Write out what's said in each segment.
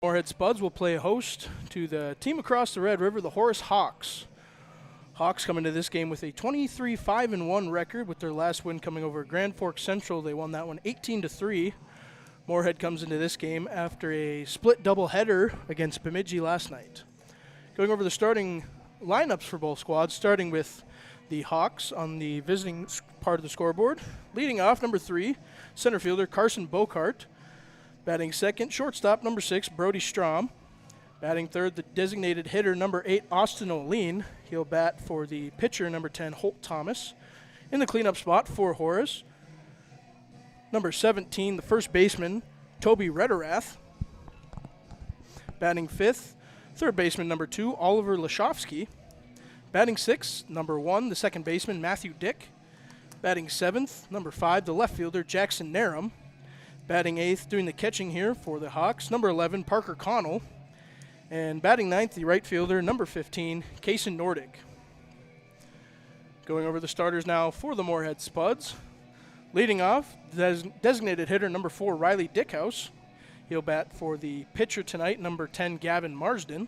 Moorhead Spuds will play host to the team across the Red River, the Horace Hawks. Hawks come into this game with a 23-5-1 record, with their last win coming over Grand Forks Central. They won that one 18-3. Moorhead comes into this game after a split doubleheader against Bemidji last night. Going over the starting lineups for both squads, starting with the Hawks on the visiting part of the scoreboard. Leading off, number 3, center fielder Carson Bocart. Batting second, shortstop, number 6, Brody Strom. Batting third, the designated hitter, number 8, Austin O'Lean. He'll bat for the pitcher, number 10, Holt Thomas. In the cleanup spot for Horace, number 17, the first baseman, Toby Rederath. Batting fifth, third baseman, number 2, Oliver Lashofsky. Batting sixth, number 1, the second baseman, Matthew Dick. Batting seventh, number 5, the left fielder, Jackson Narum. Batting eighth, doing the catching here for the Hawks, number 11, Parker Connell. And batting ninth, the right fielder, number 15, Kaysen Nordic. Going over the starters now for the Moorhead Spuds. Leading off, designated hitter, number 4, Riley Dickhouse. He'll bat for the pitcher tonight, number 10, Gavin Marsden.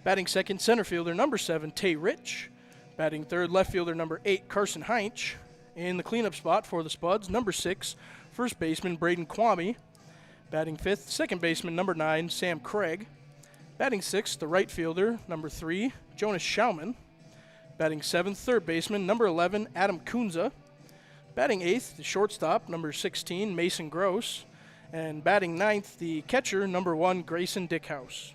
Batting second, center fielder, number 7, Tay Rich. Batting third, left fielder, number 8, Carson Heinch. In the cleanup spot for the Spuds, number 6, first baseman, Braden Kwame. Batting fifth, second baseman, number 9, Sam Craig. Batting sixth, the right fielder, number 3, Jonas Schauman. Batting seventh, third baseman, number 11, Adam Kunza. Batting eighth, the shortstop, number 16, Mason Gross. And batting ninth, the catcher, number 1, Grayson Dickhouse.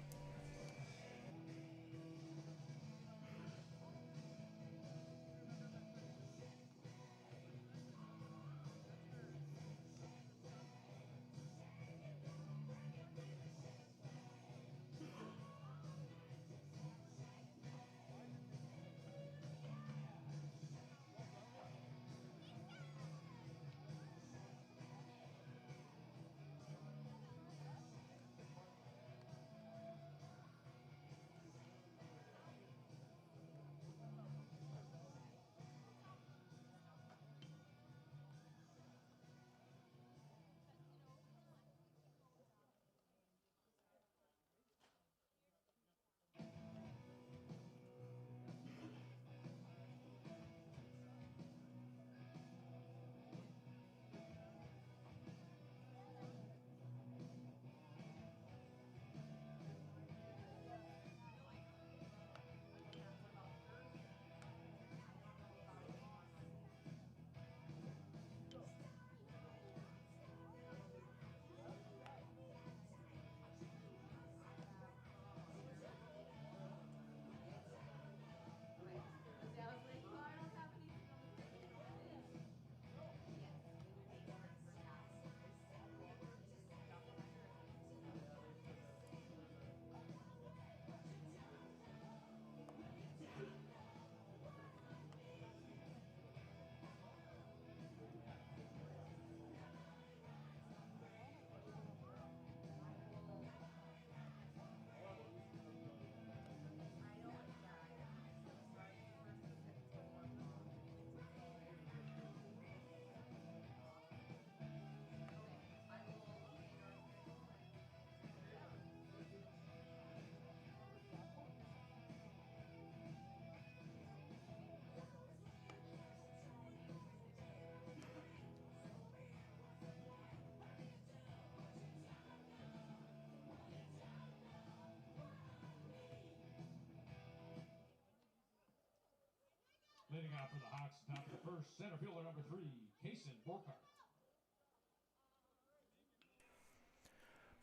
Leading off for the Hawks, top of the first, center fielder number 3, Kaysen Borkart.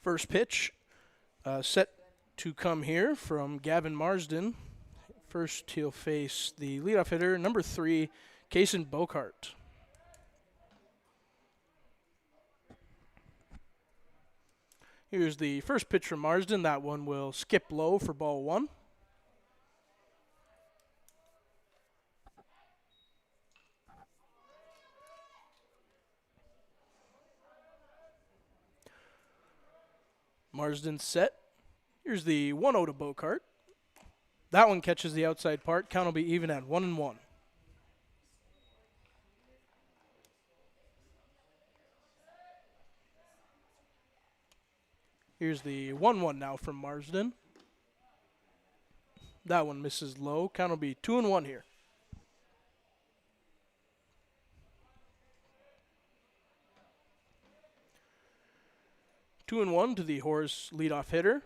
First pitch set to come here from Gavin Marsden. First, he'll face the leadoff hitter, number 3, Kaysen Bocart. Here's the first pitch from Marsden. That one will skip low for ball 1. Marsden set. Here's the 1-0 to Bocart. That one catches the outside part. Count will be even at 1-1. Here's the 1-1 now from Marsden. That one misses low. Count will be 2-1 here. Two and one to the Horace leadoff hitter.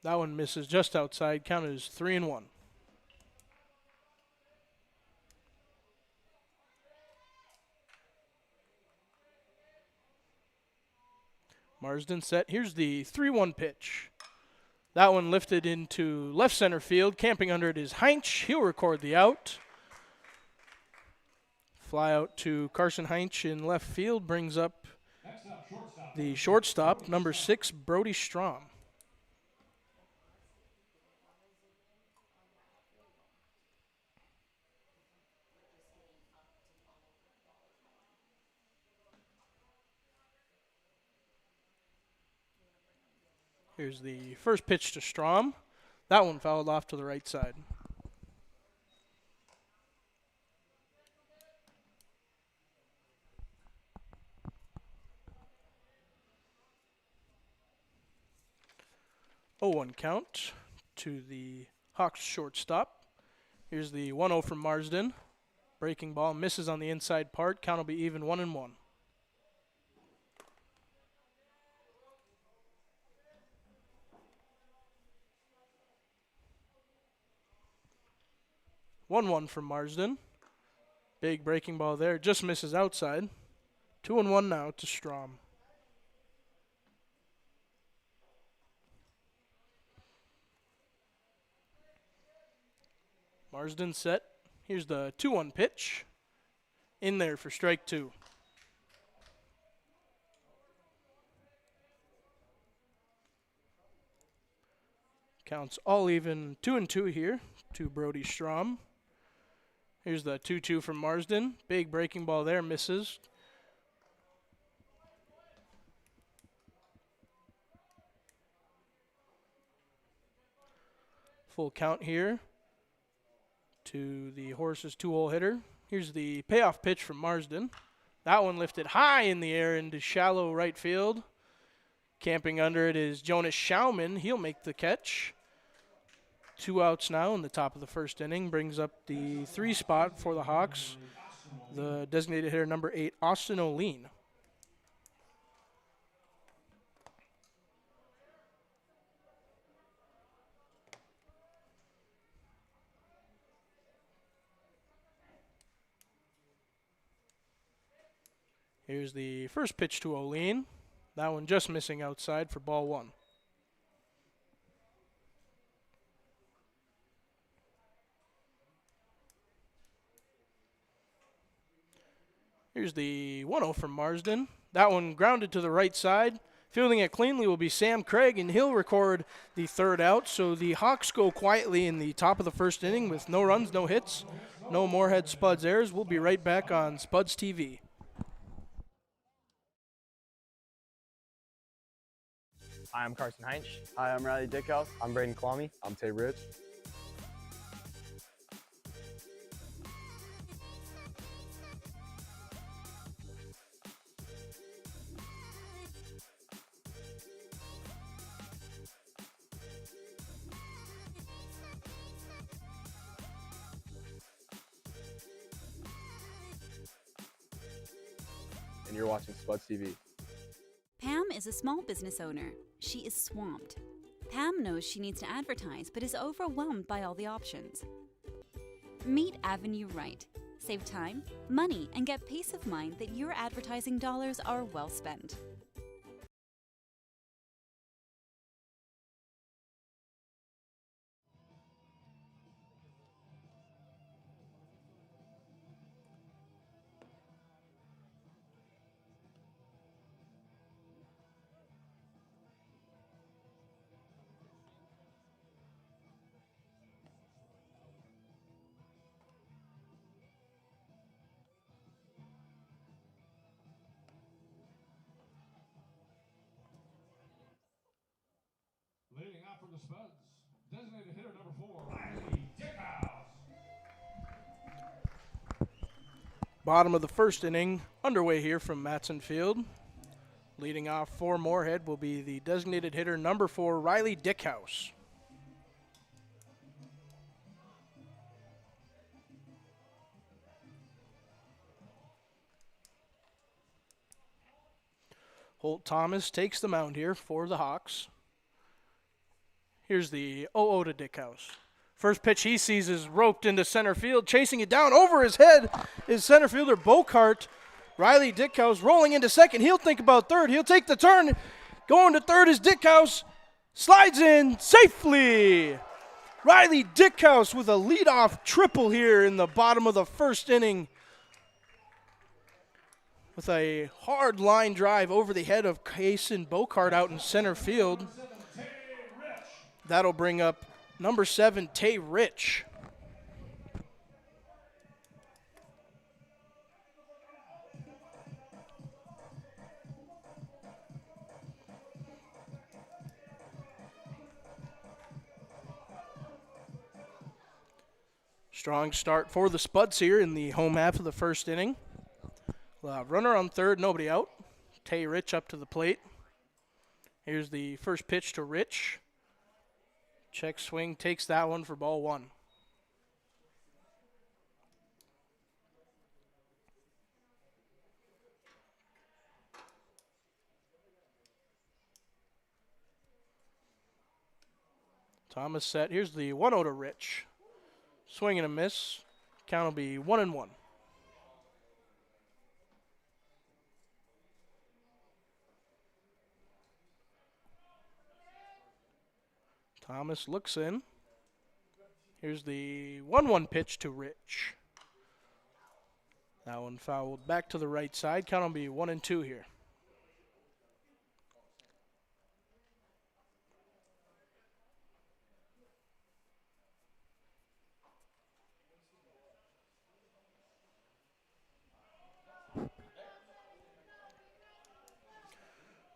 That one misses just outside. Count is 3-1. Marsden set. Here's the 3-1 pitch. That one lifted into left center field. Camping under it is Heinch. He'll record the out. Fly out to Carson Heinch in left field. Brings up the shortstop, number 6, Brody Strom. Here's the first pitch to Strom. That one fouled off to the right side. Oh, 1 count to the Hawks shortstop. Here's the 1-0 from Marsden. Breaking ball misses on the inside part. Count will be even 1-1. One from Marsden. Big breaking ball there. Just misses outside. 2-1 now to Strom. Marsden set. Here's the 2-1 pitch. In there for strike 2. Counts all even 2-2 here to Brody Strom. Here's the 2-2 from Marsden. Big breaking ball there, misses. Full count here to the Horace's 2-hole hitter. Here's the payoff pitch from Marsden. That one lifted high in the air into shallow right field. Camping under it is Jonas Schaumann. He'll make the catch. 2 outs now in the top of the first inning. Brings up the 3 spot for the Hawks. The designated hitter number 8, Austin O'Lean. Here's the first pitch to O'Lean. That one just missing outside for ball 1. Here's the 1-0 from Marsden. That one grounded to the right side. Fielding it cleanly will be Sam Craig, and he'll record the 3rd out. So the Hawks go quietly in the top of the first inning with no runs, no hits, no Moorhead Spuds errors. We'll be right back on Spuds TV. Hi, I'm Carson Heinch. Hi, I'm Riley Dickhouse. I'm Braden Kwame. I'm Tay Rich. And you're watching Spuds TV. Pam is a small business owner. She is swamped. Pam knows she needs to advertise, but is overwhelmed by all the options. Meet Avenue Right. Save time, money, and get peace of mind that your advertising dollars are well spent. Leading off for the Spuds, designated hitter number 4, Riley Dickhouse. Bottom of the first inning underway here from Matson Field. Leading off for Moorhead will be the designated hitter number 4, Riley Dickhouse. Holt Thomas takes the mound here for the Hawks. Here's the 0-0 to Dickhouse. First pitch he sees is roped into center field. Chasing it down over his head is center fielder Bocart. Riley Dickhouse rolling into second. He'll think about third. He'll take the turn. Going to third is Dickhouse. Slides in safely. Riley Dickhouse with a leadoff triple here in the bottom of the first inning. With a hard line drive over the head of Kason Bocart out in center field. That'll bring up number 7, Tay Rich. Strong start for the Spuds here in the home half of the first inning. Runner on third, nobody out. Tay Rich up to the plate. Here's the first pitch to Rich. Check swing, takes that one for ball 1. Thomas set. Here's the 1-0 to Rich. Swing and a miss. Count will be 1-1. Thomas looks in. Here's the 1-1 pitch to Rich. That one fouled back to the right side. Count will be 1-2 here.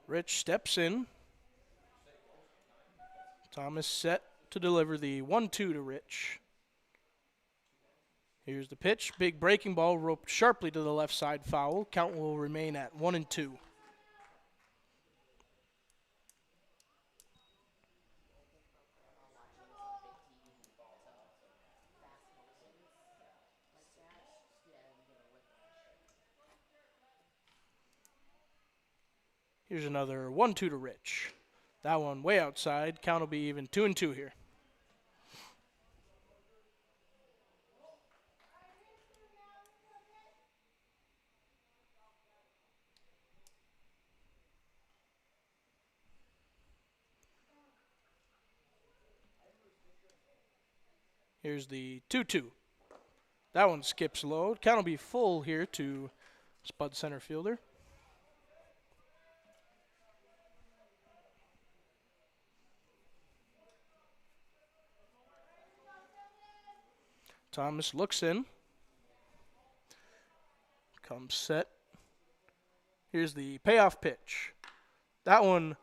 Rich steps in. Thomas set to deliver the 1-2 to Rich. Here's the pitch. Big breaking ball roped sharply to the left side, foul. Count will remain at 1-2. Here's another 1-2 to Rich. That one way outside. Count will be even 2-2 here. Here's the 2-2. That one skips low. Count will be full here to Spud center fielder. Thomas looks in. Comes set. Here's the payoff pitch. That one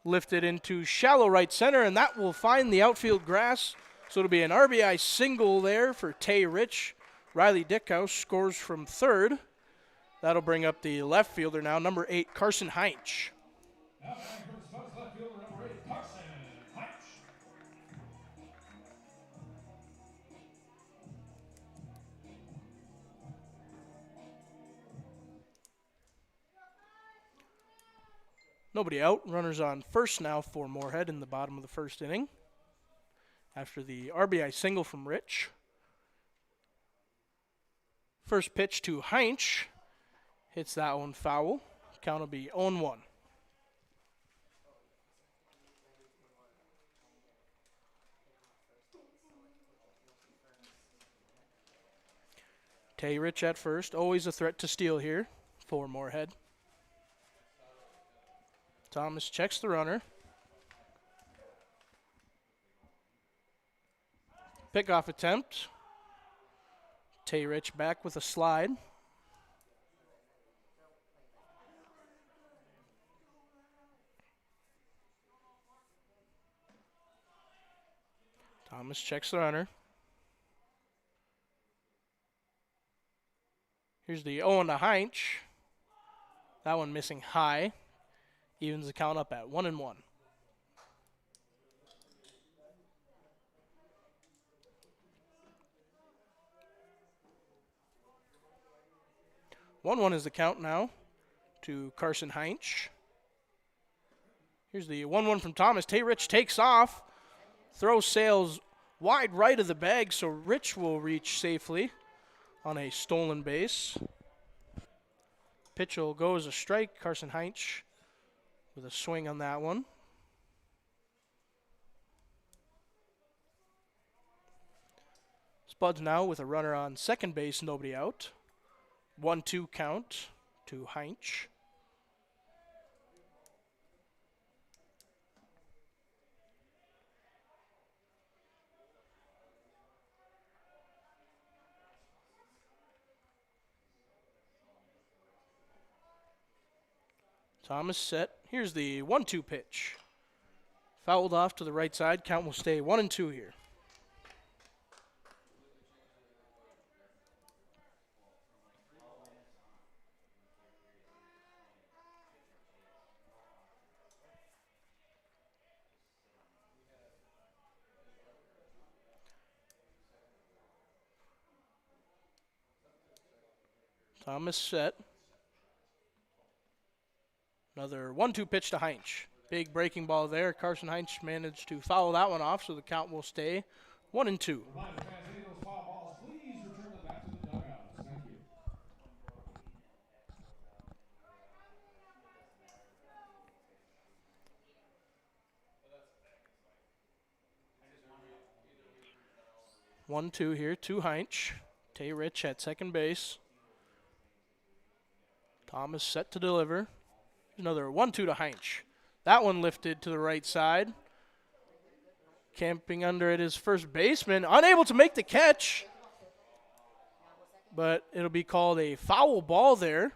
lifted into shallow right center, and that will find the outfield grass. So it'll be an RBI single there for Tay Rich. Riley Dickhouse scores from third. That'll bring up the left fielder now, number 8, Carson Heinch. Now batting for the Spuds, left fielder number 8, Carson Heinch. Nobody out. Runners on first now for Moorhead in the bottom of the first inning. After the RBI single from Rich. First pitch to Heinch. Hits that one foul. Count will be 0-1. Tay Rich at first. Always a threat to steal here for Moorhead. Thomas checks the runner. Pickoff attempt. Tay Rich back with a slide. Thomas checks the runner. Here's the 0 to Heinch. That one missing high. Evens the count up at 1-1. 1-1 is the count now to Carson Heinz. Here's the 1-1 from Thomas. Rich takes off. Throw sails wide right of the bag, so Rich will reach safely on a stolen base. Pitch will go as a strike. Carson Heinz with a swing on that one. Spuds now with a runner on second base, nobody out. 1-2 count to Heinz. Thomas set. Here's the 1-2 pitch. Fouled off to the right side. Count will stay 1-2 here. Thomas set. Another 1-2 pitch to Heinz. Big breaking ball there. Carson Heinz managed to foul that one off, so the count will stay 1-2. Reminder fans, any of those foul balls, please return them back to the dugouts. Thank you. One, two here to Heinz. Rich at second base. Thomas set to deliver. Another 1-2 to Heinz. That one lifted to the right side. Camping under it is first baseman. Unable to make the catch. But it'll be called a foul ball there.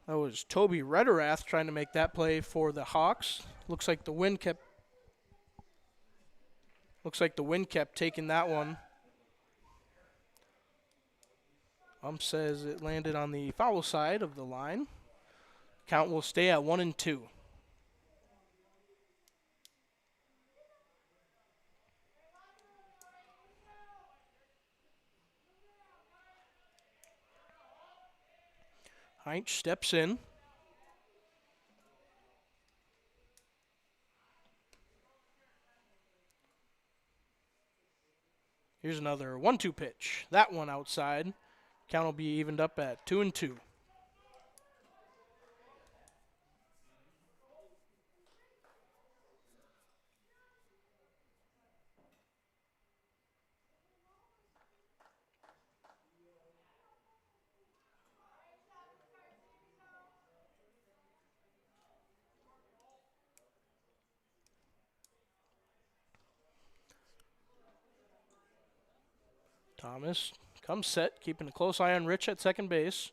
That was Toby Rederath trying to make that play for the Hawks. Looks like the wind kept taking that one. Says it landed on the foul side of the line. Count will stay at 1-2. Heinz steps in. Here's another 1-2 pitch. That one outside. Count will be evened up at 2-2. Thomas comes set, keeping a close eye on Rich at second base.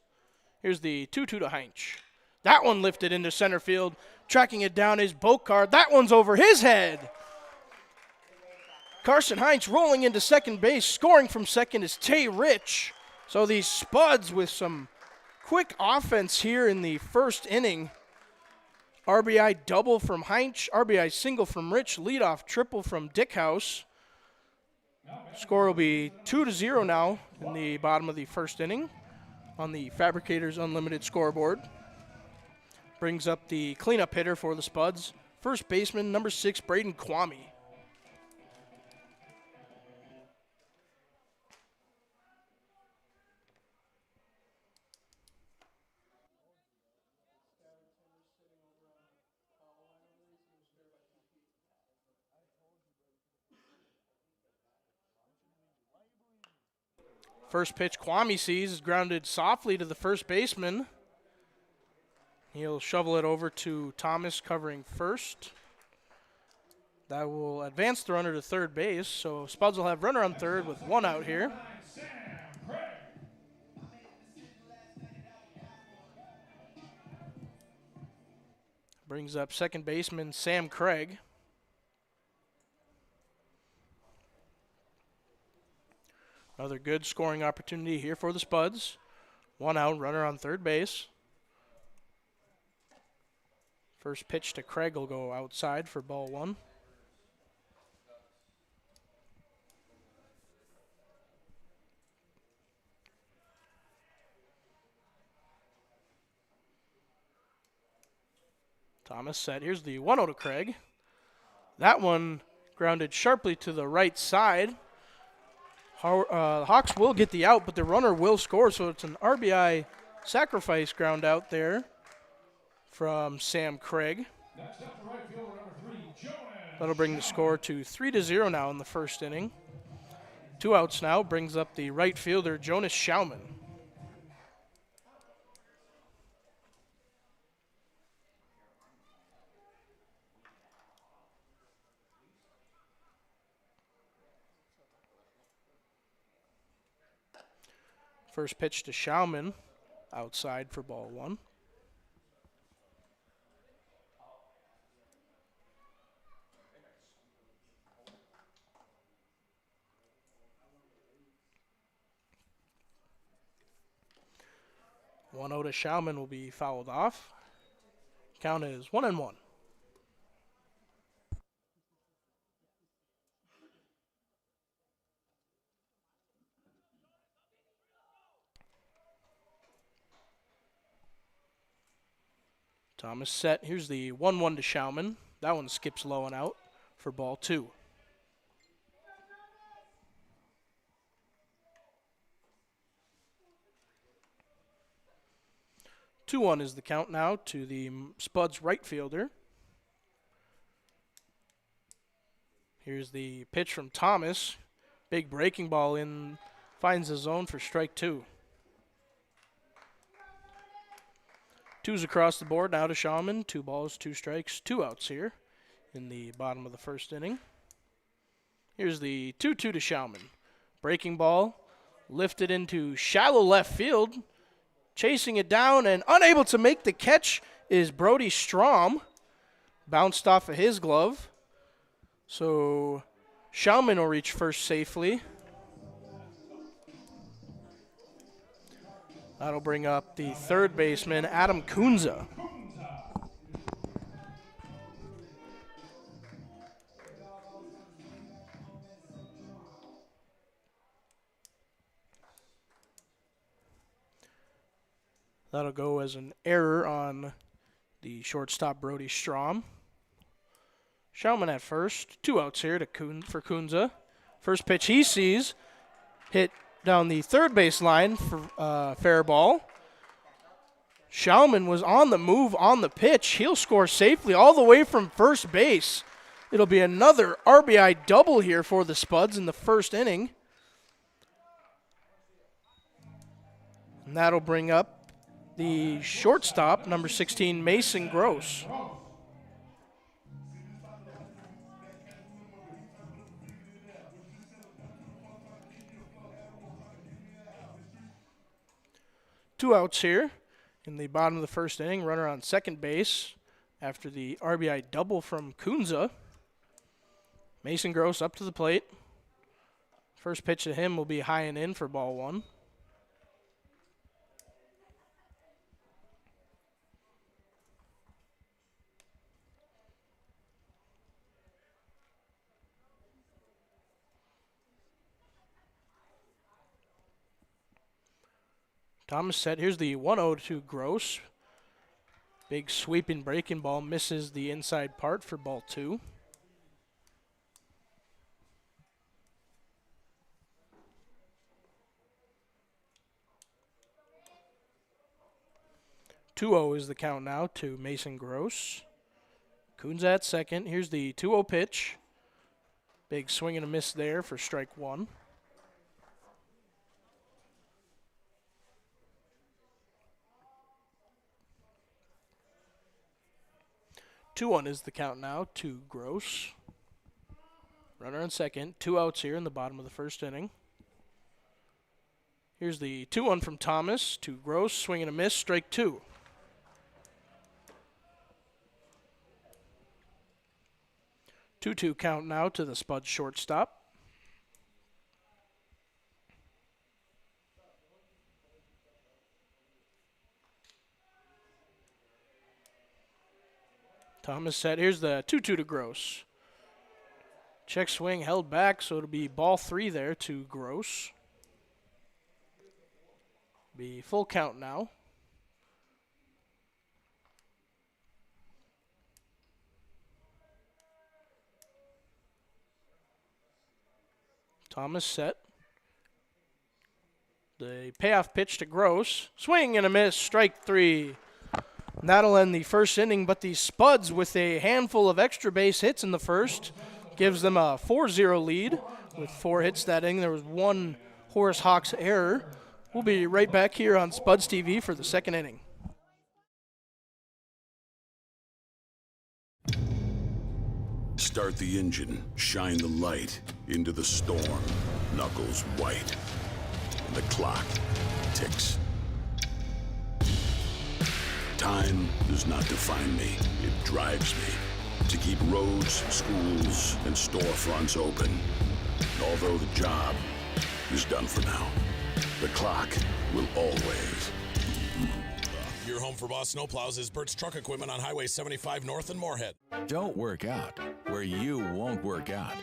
Here's the 2-2 to Heinz. That one lifted into center field. Tracking it down is Bokar. That one's over his head. Carson Heinz rolling into second base. Scoring from second is Rich. So these Spuds with some quick offense here in the first inning. RBI double from Heinz. RBI single from Rich. Leadoff triple from Dickhouse. Score will be 2-0 now in the bottom of the first inning on the Fabricators Unlimited scoreboard. Brings up the cleanup hitter for the Spuds. First baseman, number 6, Braden Kwame. First pitch Kwame sees is grounded softly to the first baseman. He'll shovel it over to Thomas covering first. That will advance the runner to third base. So Spuds will have runner on third with one out here. Brings up second baseman Sam Craig. Another good scoring opportunity here for the Spuds. 1 out, runner on third base. First pitch to Craig will go outside for ball 1. Thomas set. Here's the 1-0 to Craig. That one grounded sharply to the right side. Hawks will get the out, but the runner will score, so it's an RBI sacrifice ground out there from Sam Craig. Next up, the right fielder, number 3, Jonas. That'll bring the score to 3-0 now in the first inning. 2 outs now brings up the right fielder, Jonas Schauman. First pitch to Schauman, outside for ball 1. One 0 to Schauman will be fouled off. Count is 1-1. Thomas set. Here's the 1-1 to Schauman. That one skips low and out for ball 2. Two 2-1 is the count now to the Spuds right fielder. Here's the pitch from Thomas. Big breaking ball in, finds the zone for strike 2. 2's across the board now to Schauman. 2 balls, 2 strikes, 2 outs here in the bottom of the first inning. Here's the 2-2 to Schauman. Breaking ball lifted into shallow left field. Chasing it down and unable to make the catch is Brody Strom. Bounced off of his glove. So Schauman will reach first safely. That'll bring up the third baseman, Adam Kunza. That'll go as an error on the shortstop, Brody Strom. Schauman at first. 2 outs here for Kunza. First pitch he sees, hit down the third base line for fair ball. Schauman was on the move on the pitch. He'll score safely all the way from first base. It'll be another RBI double here for the Spuds in the first inning. And that'll bring up the shortstop, number 16, Mason Gross. Two outs here in the bottom of the first inning. Runner on second base after the RBI double from Kunza. Mason Gross up to the plate. First pitch to him will be high and in for ball 1. Thomas set. Here's the 1-0 to Gross. Big sweeping breaking ball misses the inside part for ball 2. Two-0 is the count now to Mason Gross. Kunza at second. Here's the 2-0 pitch. Big swing and a miss there for strike 1. Two 2-1 is the count now to Gross. Runner on second. 2 outs here in the bottom of the first inning. Here's the 2-1 from Thomas to Gross. Swing and a miss. Strike 2. Two count now to the Spuds shortstop. Thomas set. Here's the 2-2 to Gross. Check swing held back, so it'll be ball 3 there to Gross. Be full count now. Thomas set. The payoff pitch to Gross. Swing and a miss, strike 3. And that'll end the first inning, but the Spuds, with a handful of extra base hits in the first, gives them a 4-0 lead with 4 hits that inning. There was 1 Horace Hawks error. We'll be right back here on Spuds TV for the second inning. Start the engine, shine the light into the storm. Knuckles white, and the clock ticks. Time does not define me, it drives me to keep roads, schools, and storefronts open. Although the job is done for now, the clock will always. Your home for Boss Snowplows is Burt's Truck Equipment on Highway 75 North in Moorhead. Don't work out where you won't work out.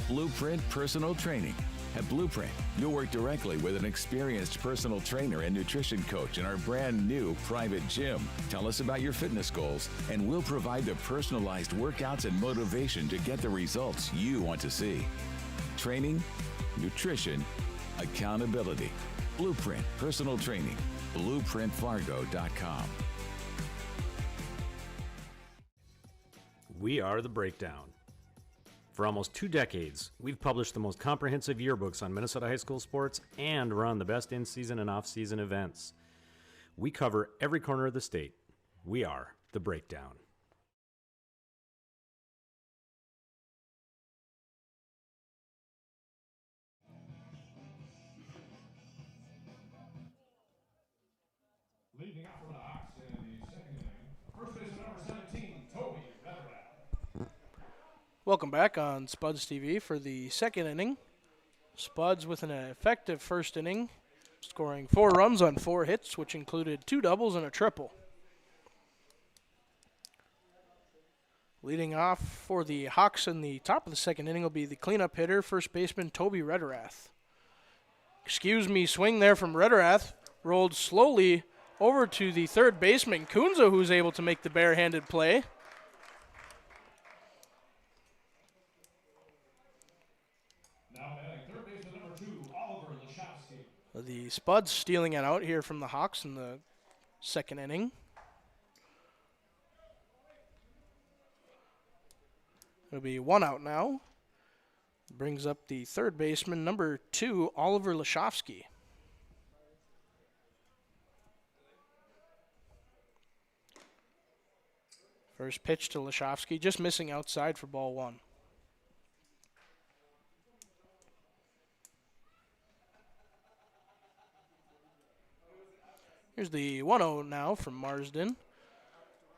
Blueprint Personal Training. At Blueprint, you'll work directly with an experienced personal trainer and nutrition coach in our brand new private gym. Tell us about your fitness goals, and we'll provide the personalized workouts and motivation to get the results you want to see. Training, nutrition, accountability. Blueprint Personal Training. BlueprintFargo.com. We are The Breakdown. For almost 2 decades, we've published the most comprehensive yearbooks on Minnesota high school sports and run the best in-season and off-season events. We cover every corner of the state. We are The Breakdown. Leading out for the Hawks in the second inning, first baseman number 17, Toby Veteran. Welcome back on Spuds TV for the second inning. Spuds with an effective first inning, scoring 4 runs on 4 hits, which included 2 doubles and a triple. Leading off for the Hawks in the top of the second inning will be the cleanup hitter, first baseman Toby Rederath. Excuse me, swing there from Rederath, rolled slowly over to the third baseman, Kunze, who's able to make the barehanded play. Now batting third baseman number 2, Oliver Lashowski. The Spuds stealing it out here from the Hawks in the second inning. It'll be 1 out now. Brings up the third baseman, number 2, Oliver Lashowski. First pitch to Lashowski, just missing outside for ball 1. Here's the 1-0 now from Marsden.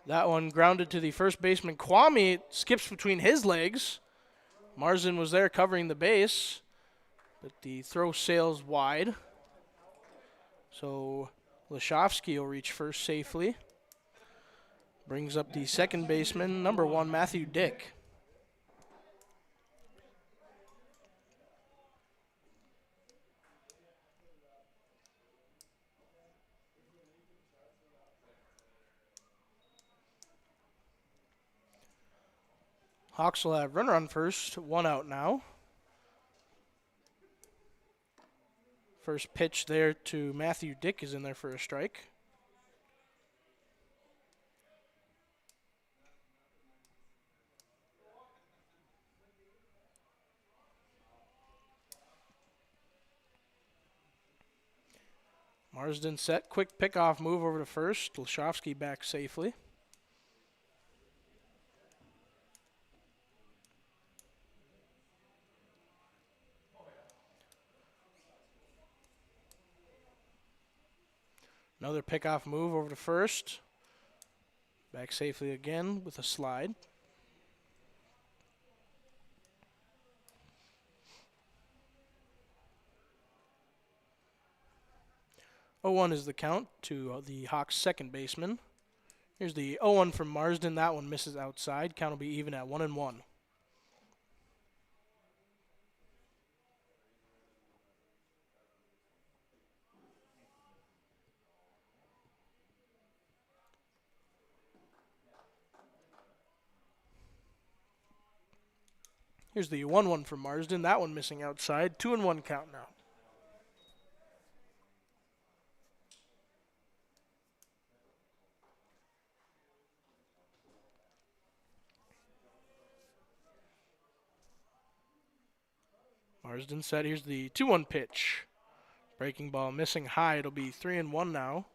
That one grounded to the first baseman, Kwame. It skips between his legs. Marsden was there covering the base, but the throw sails wide. So Lashowski will reach first safely. Brings up the second baseman, number 1, Matthew Dick. Hawks will have runner on first, 1 out now. First pitch there to Matthew Dick is in there for a strike. Marsden set, quick pickoff move over to first. Lashowski back safely. Another pickoff move over to first. Back safely again with a slide. Oh, 1 is the count to the Hawks' second baseman. Here's the 0-1 from Marsden. That one misses outside. Count will be even at 1-1. Here's the 1-1 from Marsden. That one missing outside. 2-1 count now. Marsden set. Here's the 2-1 pitch. Breaking ball missing high. It'll be 3-1 now.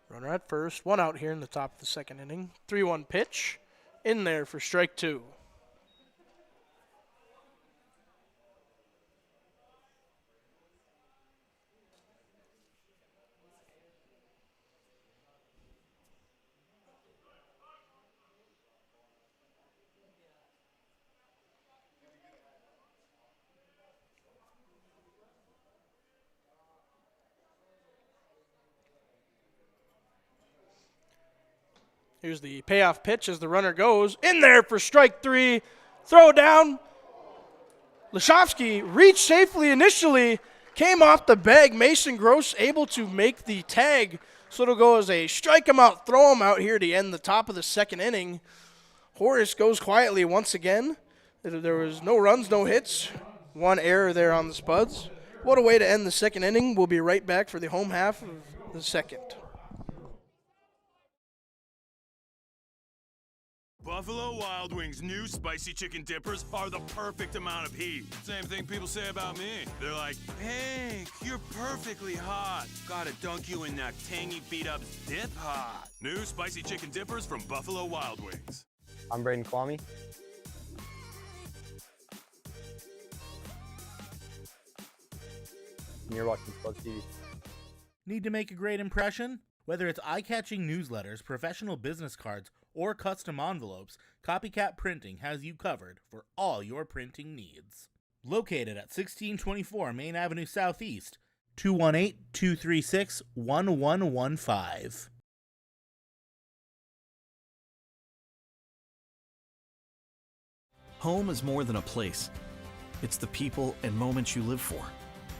Runner at first. One out here in the top of the second inning. 3-1 pitch. In there for strike 2. Here's the payoff pitch as the runner goes. In there for strike 3. Throw down. Lashovsky reached safely initially. Came off the bag. Mason Gross able to make the tag. So it'll go as a strike him out, throw him out here to end the top of the second inning. Horace goes quietly once again. There was no runs, no hits. One error there on the Spuds. What a way to end the second inning. We'll be right back for the home half of the second. Buffalo Wild Wings' new spicy chicken dippers are the perfect amount of heat. Same thing people say about me. They're like, Hank, you're perfectly hot. Gotta dunk you in that tangy beat-up dip hot. New spicy chicken dippers from Buffalo Wild Wings. I'm Braden Kwame. And you're watching Spuds TV. Need to make a great impression? Whether it's eye-catching newsletters, professional business cards, or custom envelopes, Copycat Printing has you covered for all your printing needs. Located at 1624 Main Avenue Southeast, 218-236-1115. Home is more than a place. It's the people and moments you live for.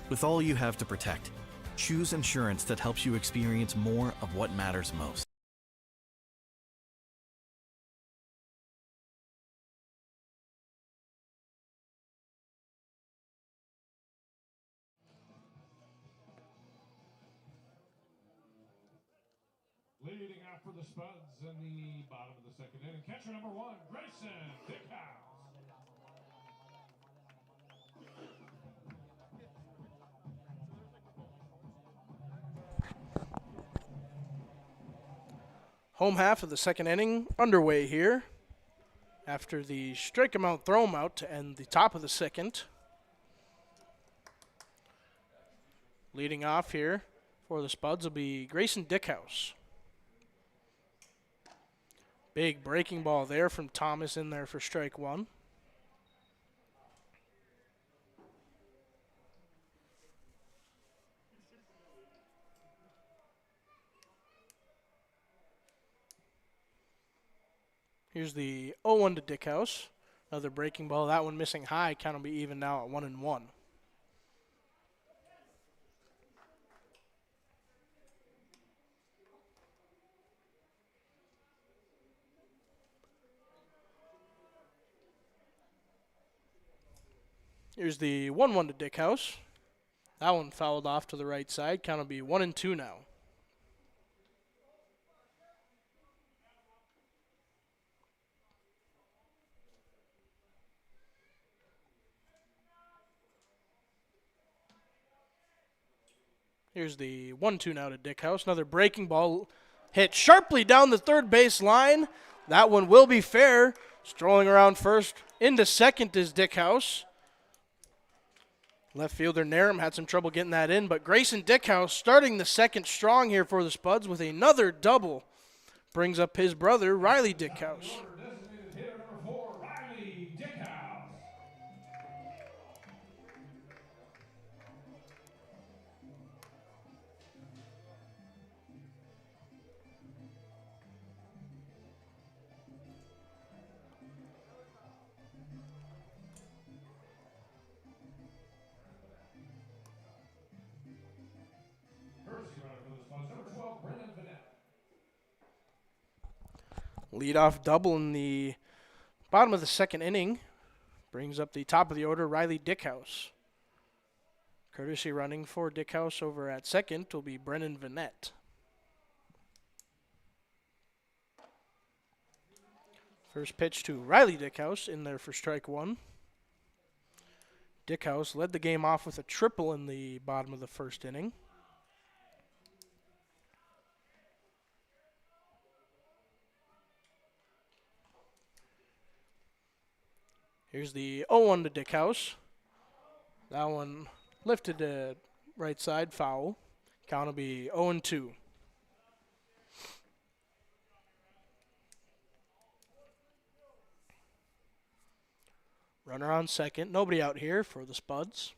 With all you have to protect, choose insurance that helps you experience more of what matters most. Leading off for the Spuds in the bottom of the second inning, catcher number 1, Grayson Dickhouse. Home half of the second inning underway here. After the strike him out, throw him out to end the top of the second. Leading off here for the Spuds will be Grayson Dickhouse. Big breaking ball there from Thomas in there for strike 1. Here's the 0-1 to Dickhouse. Another breaking ball. That one missing high. Count will be even now at 1-1. Here's the 1-1 to Dickhouse. That one fouled off to the right side. Count will be 1-2 now. Here's the 1-2 now to Dickhouse. Another breaking ball hit sharply down the third base line. That one will be fair. Strolling around first into second is Dickhouse. Left fielder Narum had some trouble getting that in, but Grayson Dickhouse starting the second strong here for the Spuds with another double. Brings up his brother, Riley Dickhouse. Leadoff double in the bottom of the second inning brings up the top of the order, Riley Dickhouse. Courtesy running for Dickhouse over at second will be Brennan Vanette. First pitch to Riley Dickhouse in there for strike one. Dickhouse led the game off with a triple in the bottom of the first inning. Here's the 0-1 to Dickhouse. That one lifted to right side, foul. Count will be 0-2. Runner on second. Nobody out here for the Spuds.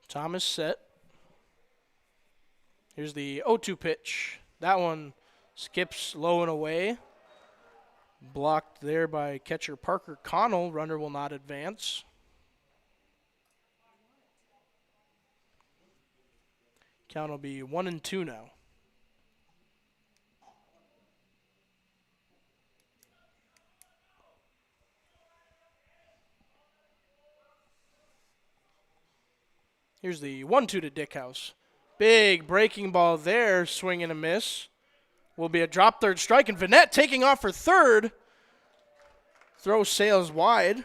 Thomas set. Here's the 0-2 pitch. That one skips low and away. Blocked there by catcher Parker Connell. Runner will not advance. Count will be 1-2 now. Here's the 1-2 to Dickhouse. Big breaking ball there, swing and a miss. Will be a drop third strike, and Vanette taking off for third. Throw sails wide.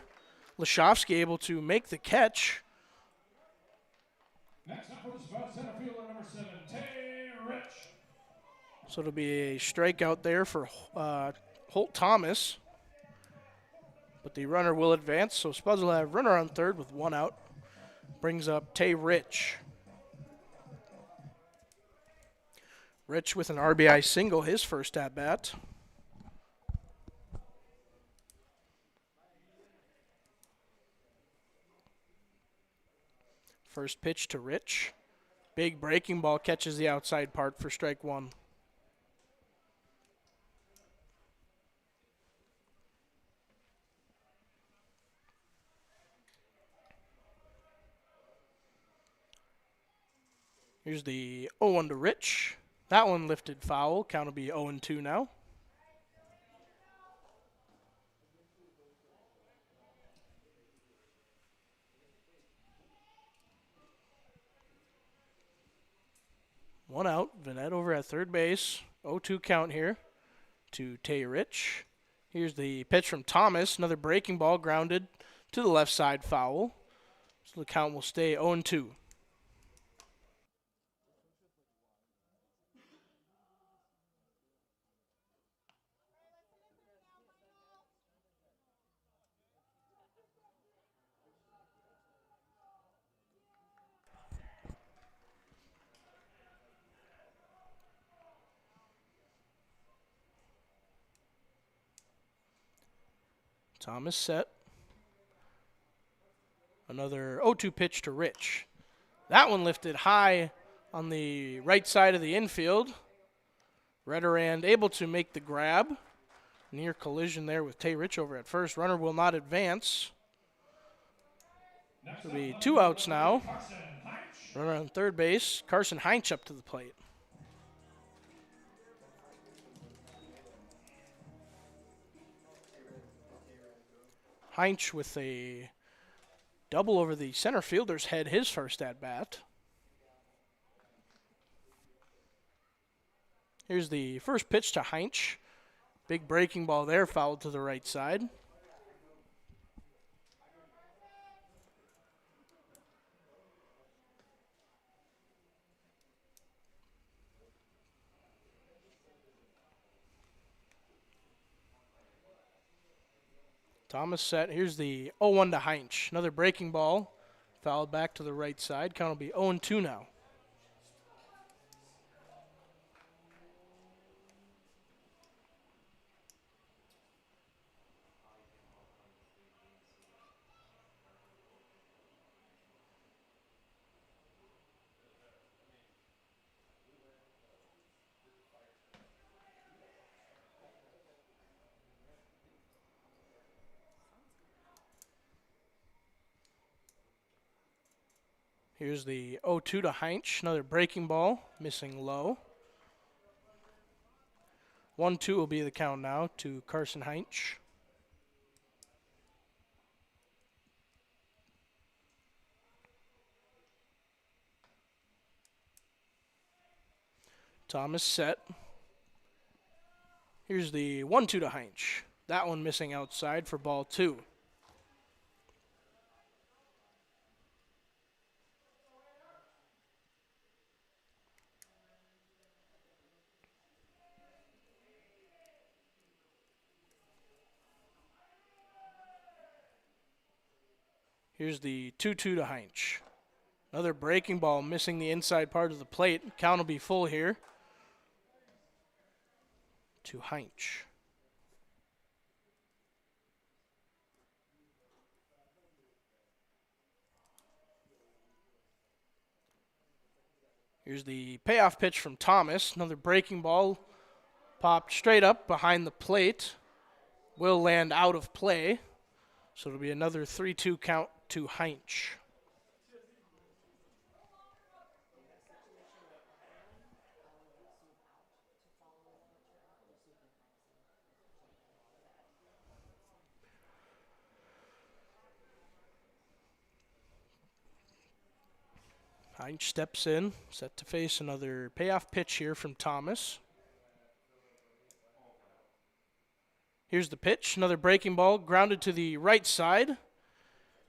Lashovsky able to make the catch. Next up for the spot, center fielder number 7, Tay Rich. So it'll be a strikeout there for Holt Thomas. But the runner will advance, so Spuds will have runner on third with one out. Brings up Tay Rich. Rich with an RBI single, his first at-bat. First pitch to Rich. Big breaking ball catches the outside part for strike one. Here's the 0-1 to Rich. That one lifted foul. Count will be 0-2 now. One out. Vanette over at third base. 0-2 count here to Tay Rich. Here's the pitch from Thomas. Another breaking ball grounded to the left side, foul. So the count will stay 0-2. Thomas set. Another 0-2 pitch to Rich. That one lifted high on the right side of the infield. Redderand able to make the grab. Near collision there with Tay Rich over at first. Runner will not advance. It'll be two outs now. Runner on third base. Carson Heinch up to the plate. Heinch with a double over the center fielder's head, his first at-bat. Here's the first pitch to Heinch. Big breaking ball there, fouled to the right side. Thomas set. Here's the 0-1 to Heinch. Another breaking ball. Fouled back to the right side. Count will be 0-2 now. Here's the 0-2 to Heinz. Another breaking ball, missing low. 1-2 will be the count now to Carson Heinz. Thomas set. Here's the 1-2 to Heinz. That one missing outside for ball 2. Here's the 2-2 to Heinz. Another breaking ball missing the inside part of the plate. Count will be full here to Heinz. Here's the payoff pitch from Thomas. Another breaking ball popped straight up behind the plate. Will land out of play. So it'll be another 3-2 count to Heinz. Heinz steps in, set to face another payoff pitch here from Thomas. Here's the pitch, another breaking ball, grounded to the right side.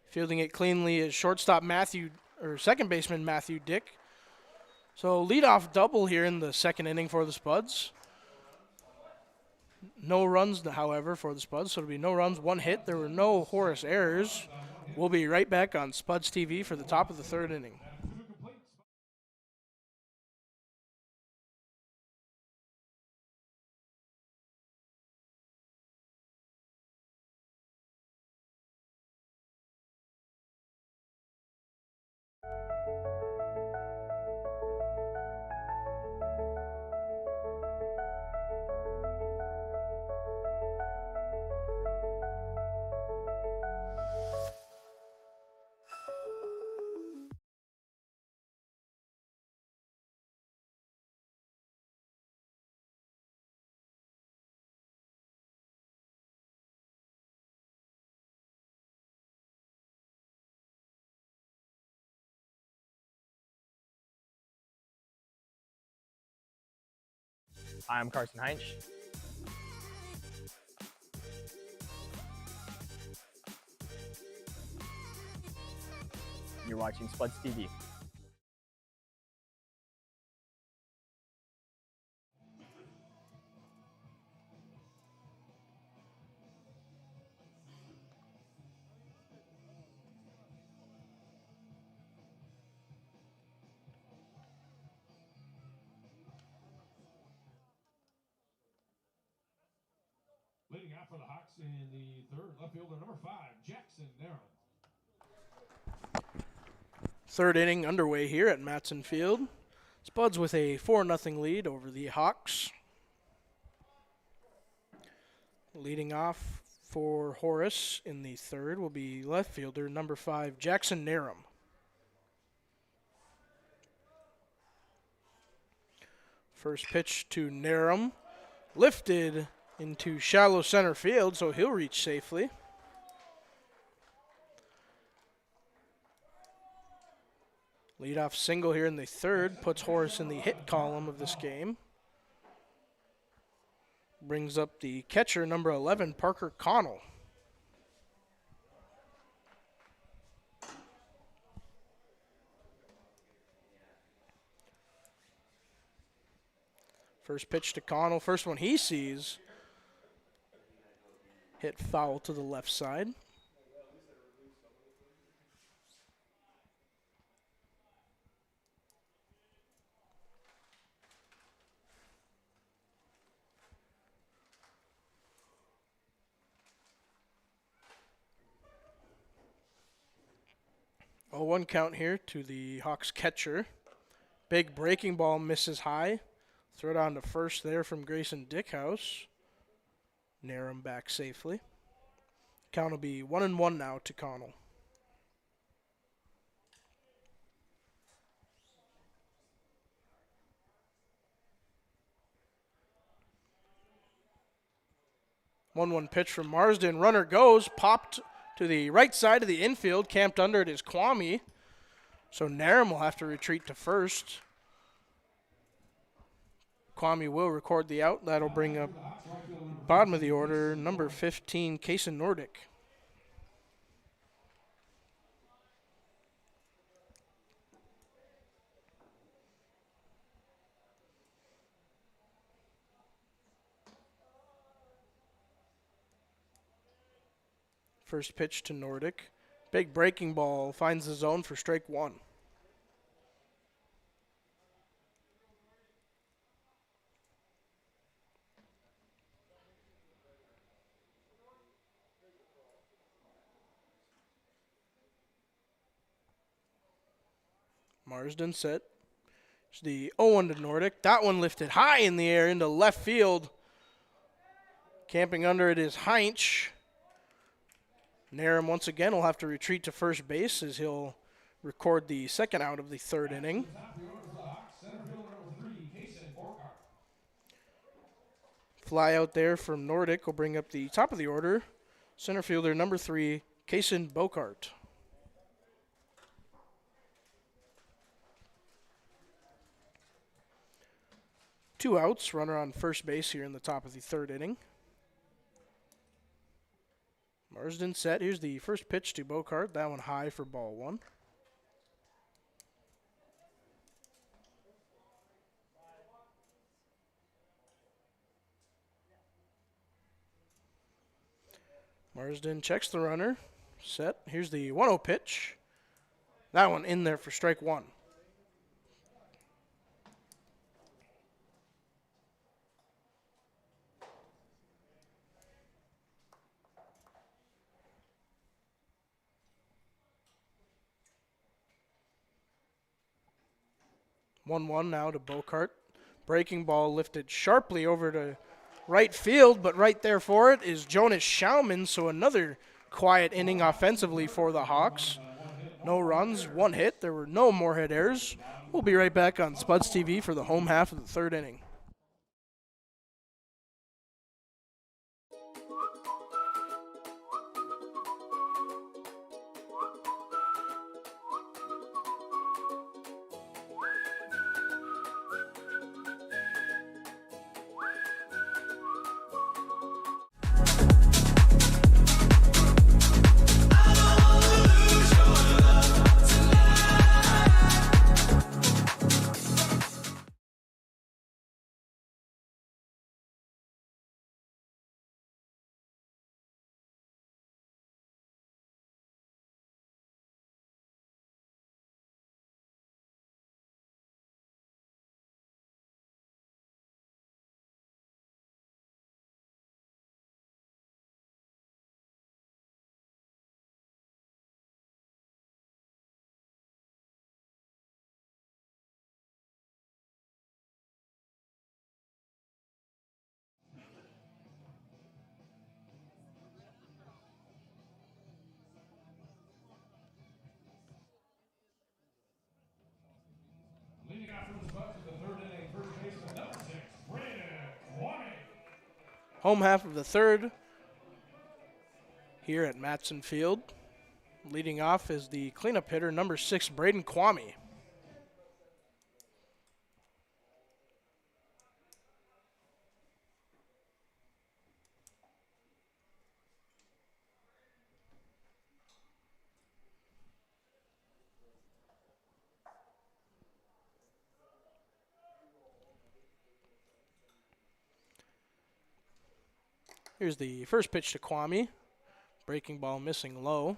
Fielding it cleanly is shortstop second baseman Matthew Dick. So leadoff double here in the second inning for the Spuds. No runs, however, for the Spuds, so it'll be no runs, 1 hit. There were no Horace errors. We'll be right back on Spuds TV for the top of the third inning. Hi, I'm Carson Heinz. You're watching Spuds TV. Leading off for the Hawks in the third, left fielder number 5, Jackson Narrow. Third inning underway here at Matson Field. Spuds with a 4-0 lead over the Hawks. Leading off for Horace in the third will be left fielder number 5, Jackson Narum. First pitch to Narum. Lifted into shallow center field, so he'll reach safely. Leadoff single here in the third puts Horace in the hit column of this game. Brings up the catcher, number 11, Parker Connell. First pitch to Connell, first one he sees. Hit foul to the left side. A 1 count here to the Hawks catcher. Big breaking ball misses high. Throw it on to first there from Grayson Dickhouse. Narum back safely. Count will be 1-1 now to Connell. 1-1 pitch from Marsden. Runner goes, popped to the right side of the infield. Camped under it is Kwame. So Narum will have to retreat to first. Kwame will record the out. That'll bring up bottom of the order, number 15, Kaysen Nordic. First pitch to Nordic. Big breaking ball finds the zone for strike one. Marsden set. It's the 0-1 to Nordic. That one lifted high in the air into left field. Camping under it is Heinz. Narum once again will have to retreat to first base as he'll record the second out of the third inning. Fly out there from Nordic will bring up the top of the order. Center fielder number 3, Kaysen Bokart. Two outs, runner on first base here in the top of the third inning. Marsden set. Here's the first pitch to Bokart. That one high for ball one. Marsden checks the runner. Set. Here's the 1-0 pitch. That one in there for strike one. One now to Bokart. Breaking ball lifted sharply over to right field, but right there for it is Jonas Schaumann, so another quiet inning offensively for the Hawks. No runs, one hit. There were no Moorhead errors. We'll be right back on Spuds TV for the home half of the third inning. Leading off for the Spuds in the third inning, first baseman number 6, Brandon Kwame. Home half of the third here at Matson Field. Leading off is the cleanup hitter, number 6, Braden Kwame. Here's the first pitch to Kwame. Breaking ball missing low.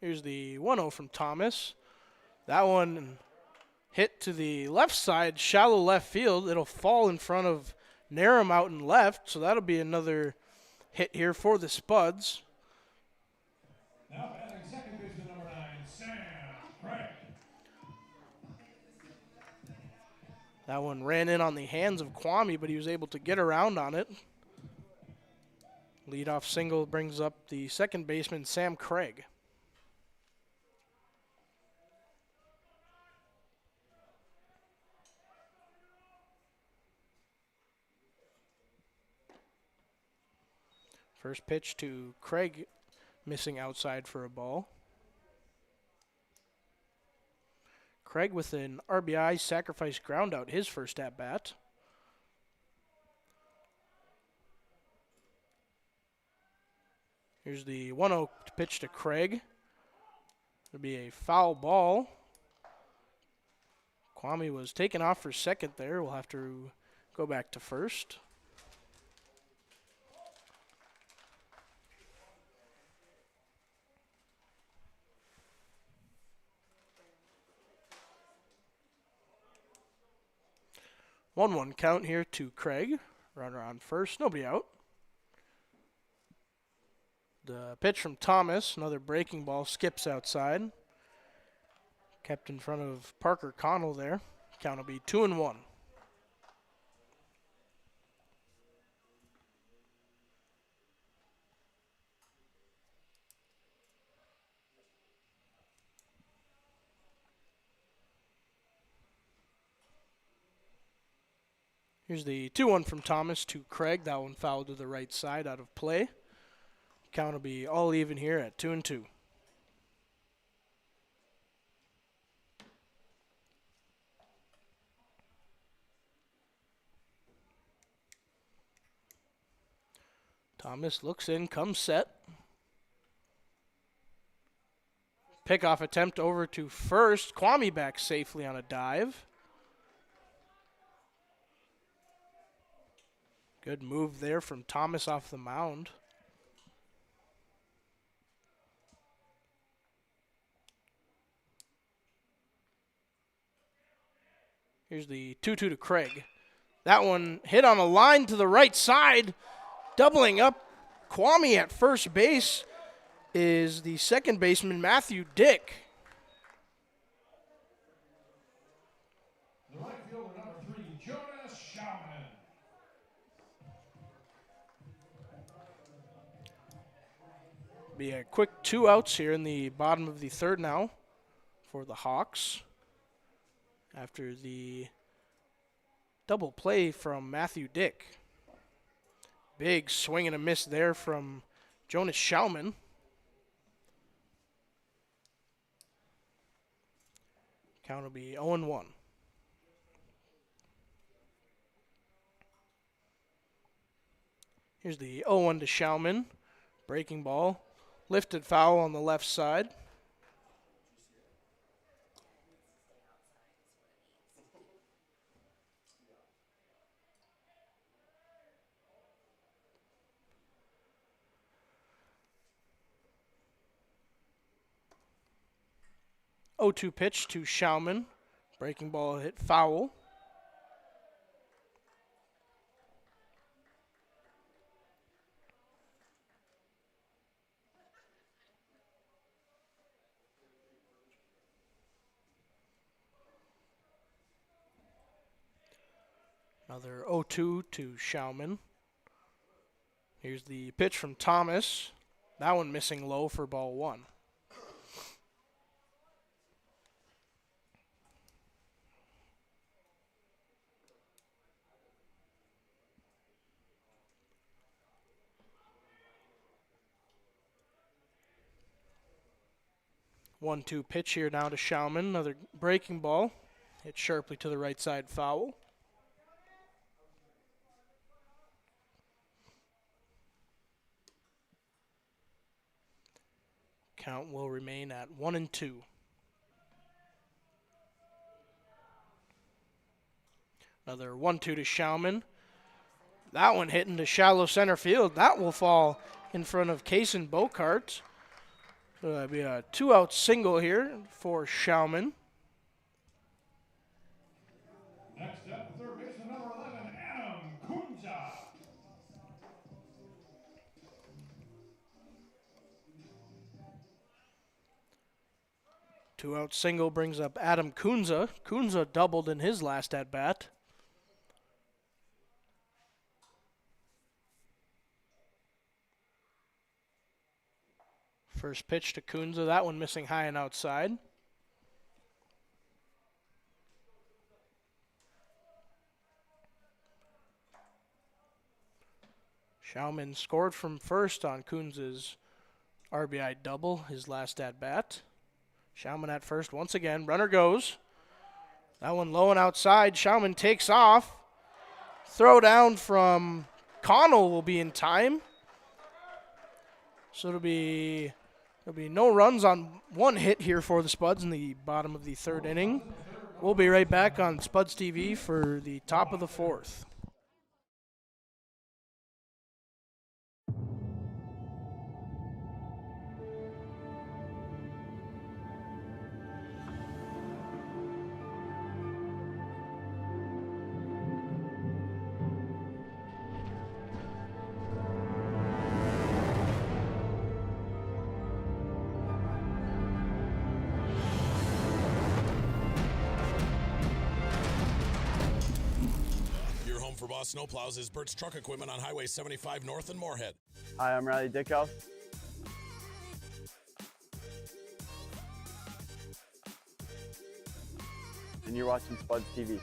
Here's the 1-0 from Thomas. That one hit to the left side, shallow left field. It'll fall in front of Narum out and left, so that'll be another hit here for the Spuds. Now batting second baseman number 9, Sam Craig. That one ran in on the hands of Kwame, but he was able to get around on it. Leadoff single brings up the second baseman, Sam Craig. First pitch to Craig, missing outside for a ball. Craig with an RBI sacrifice groundout, his first at-bat. Here's the 1-0 pitch to Craig. It'll be a foul ball. Kwame was taken off for second there. We'll have to go back to first. One count here to Craig. Runner on first, nobody out. The pitch from Thomas, another breaking ball, skips outside. Kept in front of Parker Connell there. Count will be 2-1. Here's the 2-1 from Thomas to Craig. That one fouled to the right side, out of play. Count will be all even here at 2-2. Thomas looks in, comes set. Pickoff attempt over to first. Kwame back safely on a dive. Good move there from Thomas off the mound. Here's the 2-2 to Craig. That one hit on a line to the right side. Doubling up Kwame at first base is the second baseman, Matthew Dick. The right fielder, number 3, Jonas Schaumann. Be a quick 2 outs here in the bottom of the third now for the Hawks. After the double play from Matthew Dick. Big swing and a miss there from Jonas Schaumann. Count will be 0-1. Here's the 0-1 to Schaumann. Breaking ball. Lifted foul on the left side. Oh, 0-2 pitch to Schaumann. Breaking ball hit foul. Another 0-2 to Schaumann. Here's the pitch from Thomas. That one missing low for ball 1. One-two pitch here now to Schaumann. Another breaking ball. Hit sharply to the right side, foul. Count will remain at 1-2. Another 1-2 to Schaumann. That one hit into shallow center field. That will fall in front of Kaysen Bocart. So that'll be a 2-out single here for Schaumann. Next up, third baseman, number 11, Adam Kunza. Two-out single brings up Adam Kunza. Kunza doubled in his last at-bat. First pitch to Kunze, that one missing high and outside. Schaumann scored from first on Kunze's RBI double, his last at-bat. Schaumann at first once again. Runner goes. That one low and outside. Schaumann takes off. Throw down from Connell will be in time. So there'll be no runs on one hit here for the Spuds in the bottom of the third inning. We'll be right back on Spuds TV for the top of the fourth. For Boss Snowplows is Bert's Truck Equipment on Highway 75 North in Moorhead. Hi, I'm Riley Dickhouse. And you're watching Spuds TV.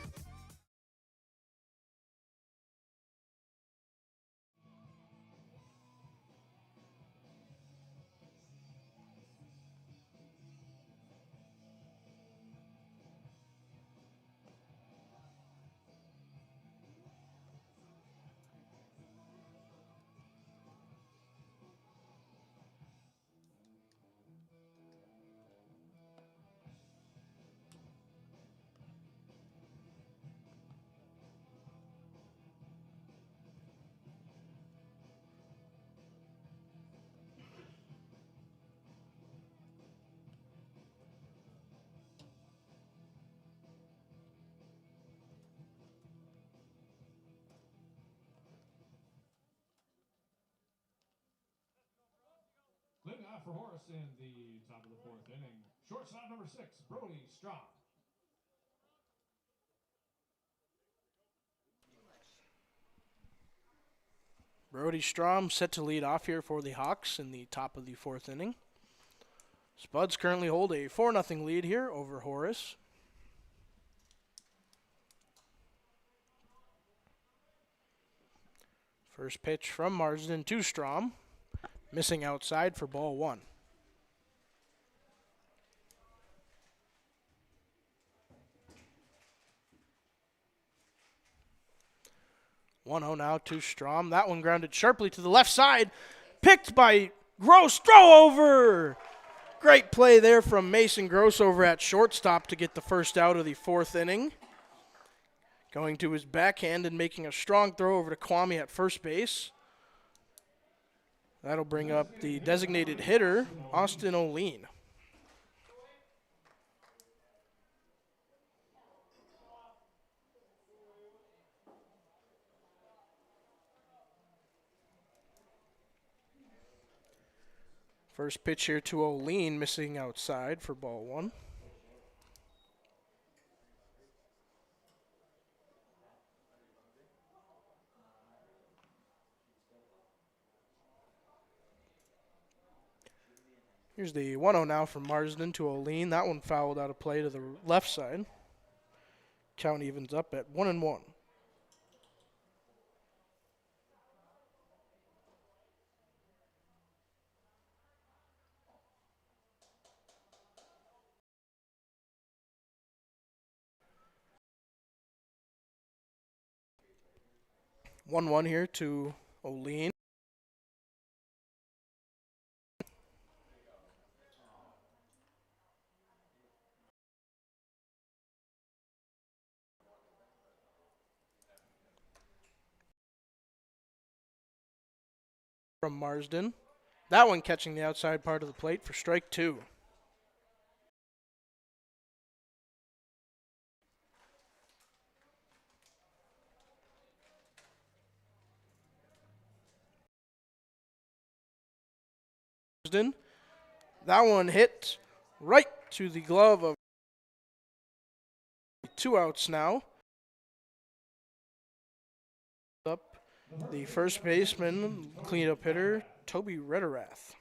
Leading off for Horace in the top of the fourth inning, shortstop number 6, Brody Straub. Brody Strom set to lead off here for the Hawks in the top of the fourth inning. Spuds currently hold a 4-0 lead here over Horace. First pitch from Marsden to Strom. Missing outside for ball one. One 1-0 now to Strom. That one grounded sharply to the left side. Picked by Gross. Throw over. Great play there from Mason Gross over at shortstop to get the first out of the fourth inning. Going to his backhand and making a strong throw over to Kwame at first base. That'll bring up the designated hitter, Austin O'Lean. First pitch here to O'Lean, missing outside for ball one. Here's the 1-0 now from Marsden to O'Lean. That one fouled out of play to the left side. Count evens up at 1-1. One here to O'Lean. From Marsden. That one catching the outside part of the plate for strike two. Marsden. That one hit right to the glove of 2 outs now. Up the first baseman, cleanup hitter, Toby Rederath.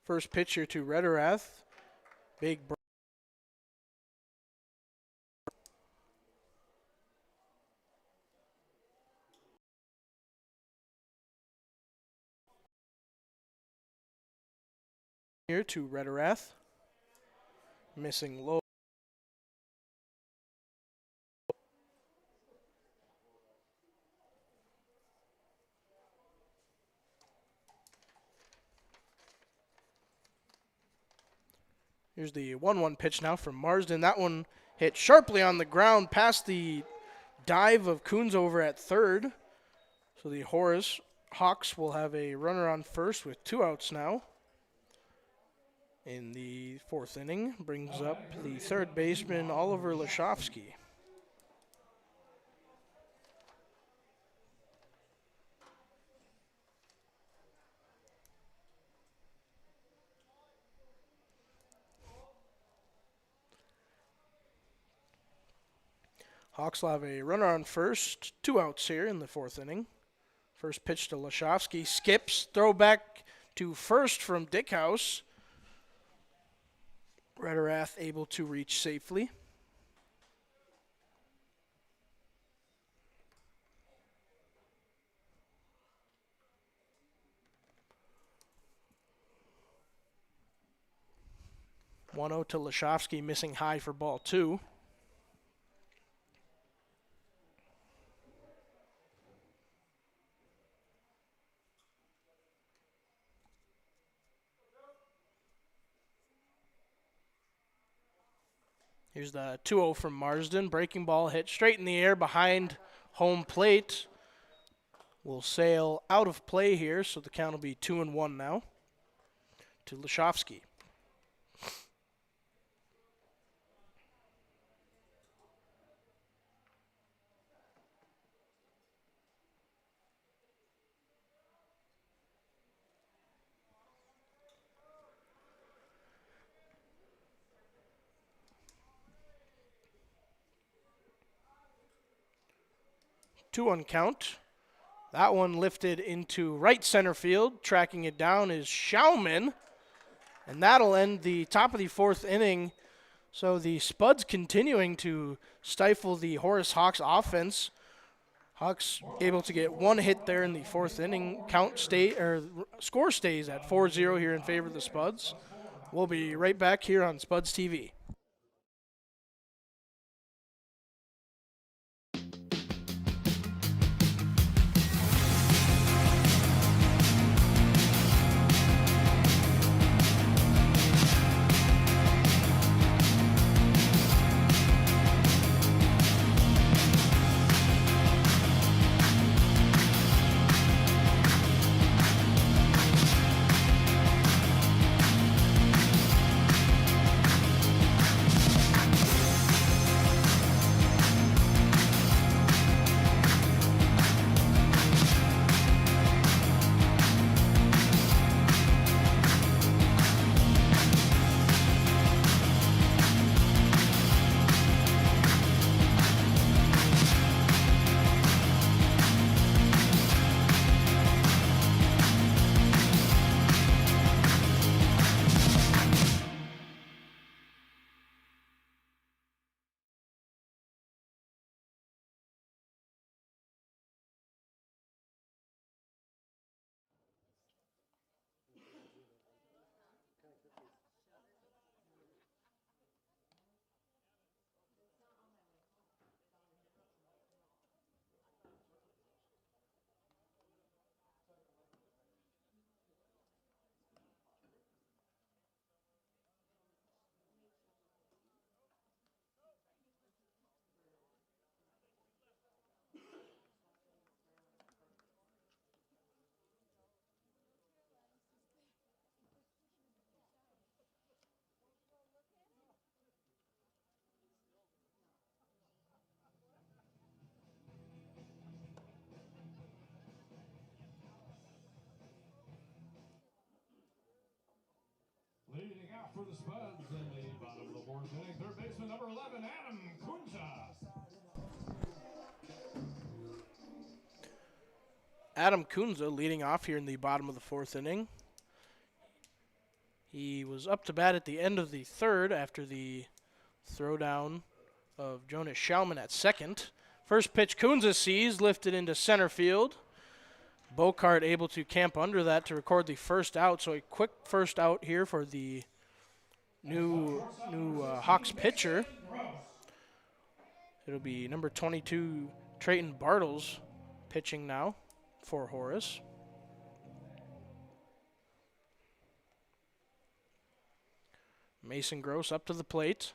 First pitch here to Rederath. Big break. Here to Rederath. Missing low. Here's the 1-1 pitch now from Marsden. That one hit sharply on the ground past the dive of Coons over at third. So the Horace Hawks will have a runner on first with 2 outs now. In the 4th inning, brings up the third baseman, Oliver Lashovsky. Hawks will have a runner on first, 2 outs here in the 4th inning. First pitch to Lashovsky, skips, throw back to first from Dickhouse. Rederath able to reach safely. One 0 to Lashovsky, missing high for ball 2. Here's the 2-0 from Marsden. Breaking ball hit straight in the air behind home plate. Will sail out of play here, so the count will be 2-1 now to Lashovsky. Two-one count. That one lifted into right center field. Tracking it down is Schauman. And that'll end the top of the 4th inning. So the Spuds continuing to stifle the Horace Hawks offense. Hawks able to get 1 hit there in the 4th inning. Score stays at 4-0 here in favor of the Spuds. We'll be right back here on Spuds TV. Leading out for the Spuds in the bottom of the 4th inning, third baseman number 11, Adam Kunza. Adam Kunza leading off here in the bottom of the 4th inning. He was up to bat at the end of the third after the throwdown of Jonas Schaumann at second. First pitch, Kunze sees, lifted into center field. Bocart able to camp under that to record the first out. So a quick first out here for the new Hawks pitcher. It'll be number 22, Trayton Bartles, pitching now for Horace. Mason Gross up to the plate.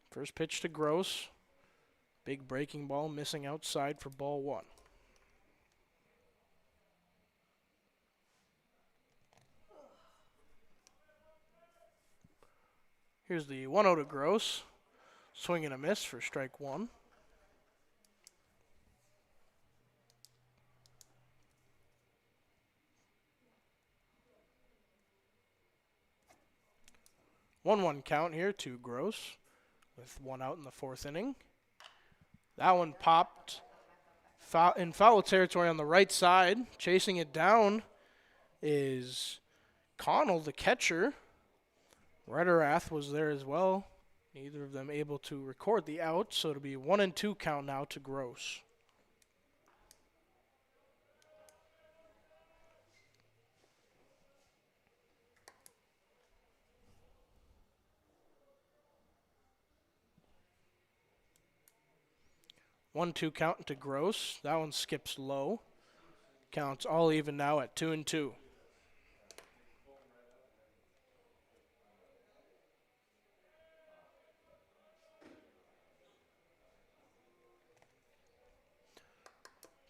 First pitch to Gross. Big breaking ball missing outside for ball one. Here's the 1-0 to Gross. Swing and a miss for strike one. One count here to Gross with one out in the fourth inning. That one popped in foul territory on the right side. Chasing it down is Connell, the catcher. Rederath was there as well. Neither of them able to record the out, so it'll be 1-2 count now to Gross. One, 2 count to Gross. That one skips low. Counts all even now at 2-2.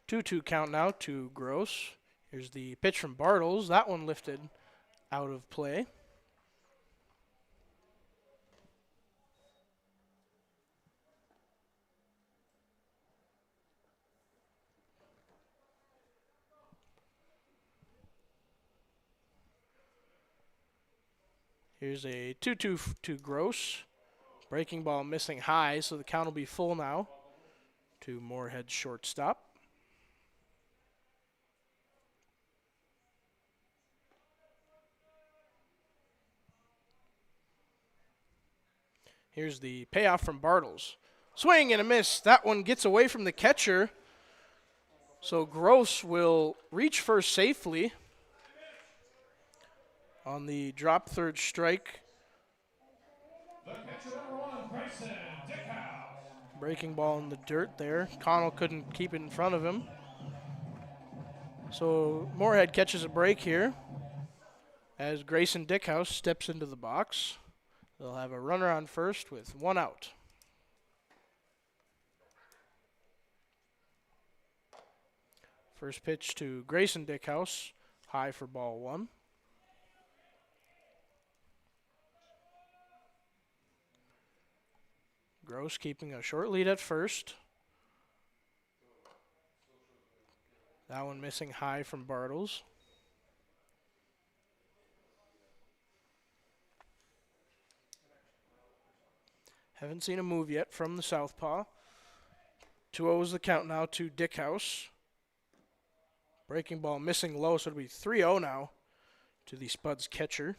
Two count now to Gross. Here's the pitch from Bartles. That one lifted out of play. Here's a 2-2 to Gross. Breaking ball missing high, so the count will be full now to Moorhead shortstop. Here's the payoff from Bartles. Swing and a miss. That one gets away from the catcher. So Gross will reach first safely on the drop third strike. The catcher number 1, Grayson Dickhouse. Breaking ball in the dirt there. Connell couldn't keep it in front of him. So Moorhead catches a break here as Grayson Dickhouse steps into the box. They'll have a runner on first with one out. First pitch to Grayson Dickhouse, high for ball one. Gross keeping a short lead at first. That one missing high from Bartles. Haven't seen a move yet from the southpaw. 2-0 is the count now to Dickhouse. Breaking ball missing low, so it'll be 3-0 now to the Spuds catcher.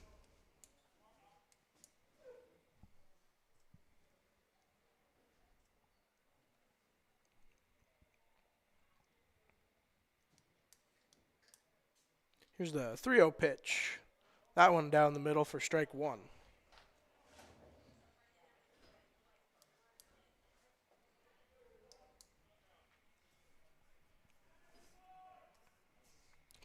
Here's the 3-0 pitch. That one down the middle for strike one.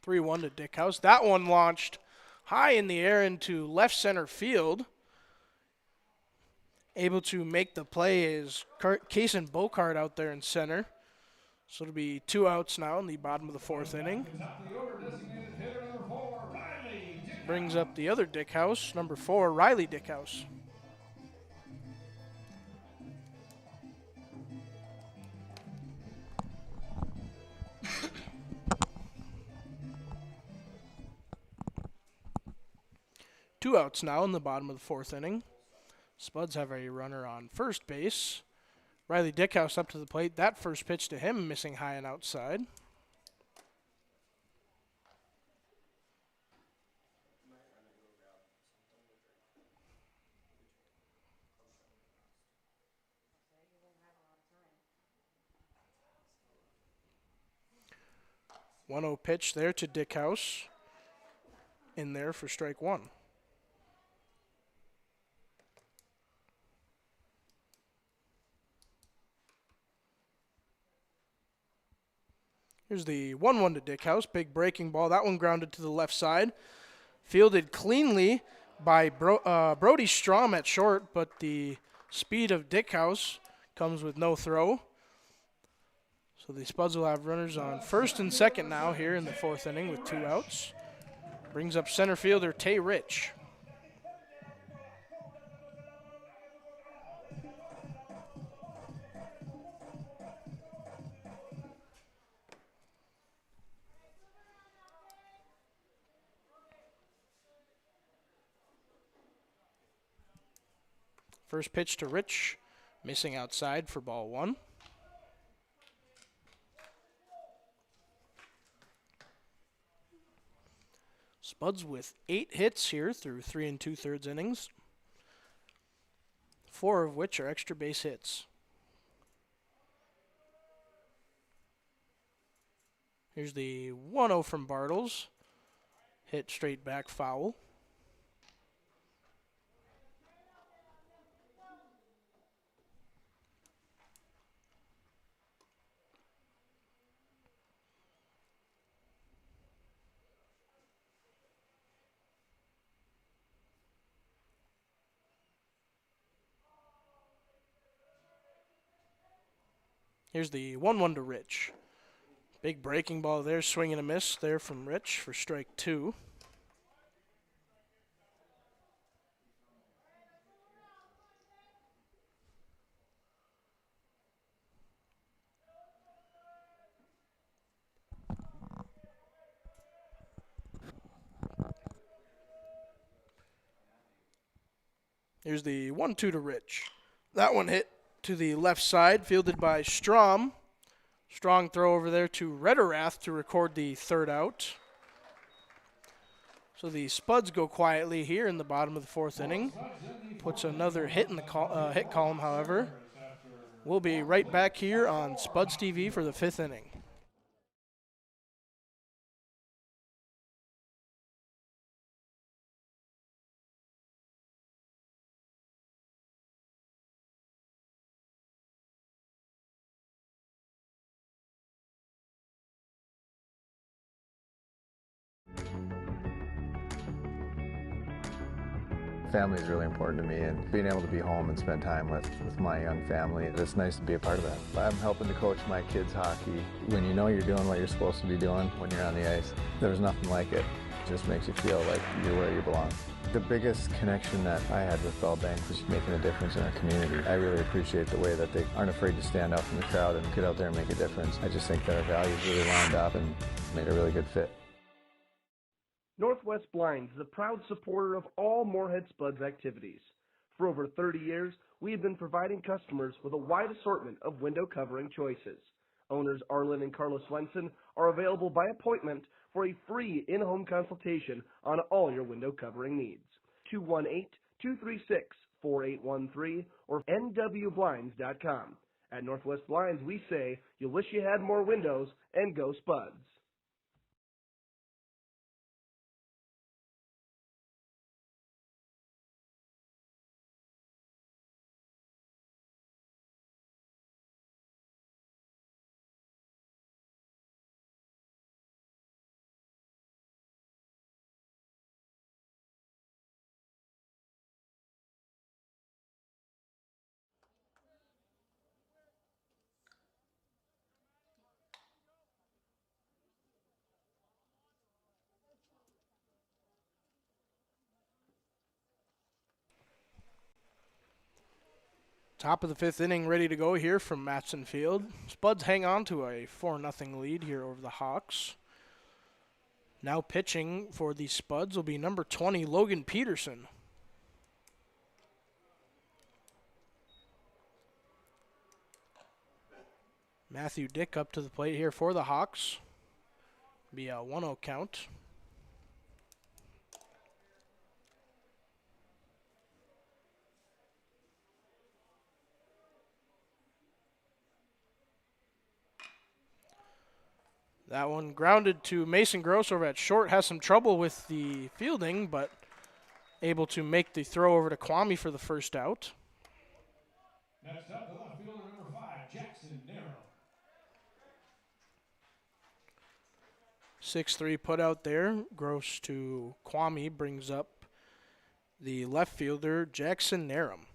(3-1) to Dickhouse. That one launched high in the air into left center field. Able to make the play is Kason Bocart out there in center. So it'll be 2 outs now in the bottom of the fourth inning. Brings up the other Dickhouse, number 4, Riley Dickhouse. Two outs now in the bottom of the fourth inning. Spuds have a runner on first base. Riley Dickhouse up to the plate. That first pitch to him missing high and outside. 1-0 pitch there to Dickhouse. In there for strike one. Here's the 1-1 to Dickhouse. Big breaking ball. That one grounded to the left side. Fielded cleanly by Brody Strom at short, but the speed of Dickhouse comes with no throw. So the Spuds will have runners on first and second now here in the fourth inning with 2 outs. Brings up center fielder Tay Rich. First pitch to Rich, missing outside for ball 1. Spuds with 8 hits here through 3 2/3 innings, 4 of which are extra base hits. Here's the 1-0 from Bartles. Hit straight back foul. Here's the 1-1 to Rich. Big breaking ball there, swing and a miss there from Rich for strike 2. Here's the 1-2 to Rich. That one hit to the left side, fielded by Strom. Strong throw over there to Rederath to record the 3rd out. So the Spuds go quietly here in the bottom of the 4th inning. Puts another hit in the hit column, however. We'll be right back here on Spuds TV for the 5th inning. Family is really important to me, and being able to be home and spend time with my young family, it's nice to be a part of that. I'm helping to coach my kids hockey. When you know you're doing what you're supposed to be doing when you're on the ice, there's nothing like it. It just makes you feel like you're where you belong. The biggest connection that I had with Bell Bank was making a difference in our community. I really appreciate the way that they aren't afraid to stand up in the crowd and get out there and make a difference. I just think that our values really lined up and made a really good fit. Northwest Blinds is a proud supporter of all Moorhead Spuds activities. For over 30 years, we have been providing customers with a wide assortment of window covering choices. Owners Arlen and Carlos Swenson are available by appointment for a free in-home consultation on all your window covering needs. 218-236-4813 or nwblinds.com. At Northwest Blinds, we say, you'll wish you had more windows, and go Spuds. Top of the 5th inning, ready to go here from Matson Field. Spuds hang on to a 4-0 lead here over the Hawks. Now pitching for the Spuds will be number 20, Logan Peterson. Matthew Dick up to the plate here for the Hawks. Be a 1-0 count. That one grounded to Mason Gross over at short. Has some trouble with the fielding, but able to make the throw over to Kwame for the first out. Next up, the left fielder number 5, Jackson Narrow. 6-3 put out there. Gross to Kwame brings up the left fielder, Jackson Narum.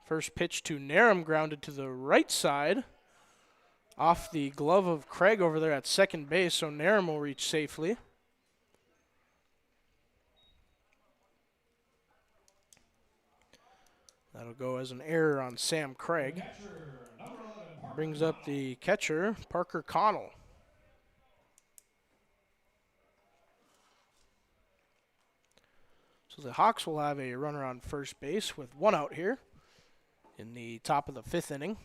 First pitch to Narum, grounded to the right side. Off the glove of Craig over there at second base, so Narum will reach safely. That'll go as an error on Sam Craig. Brings up the catcher, Parker Connell. So the Hawks will have a runner on first base with one out here in the top of the 5th inning.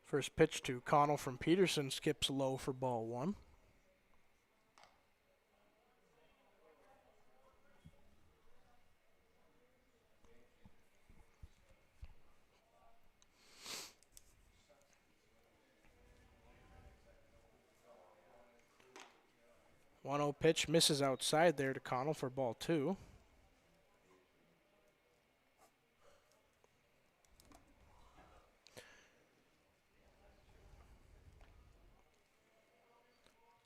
First pitch to Connell from Peterson skips low for ball 1. One 1-0 pitch misses outside there to Connell for ball 2.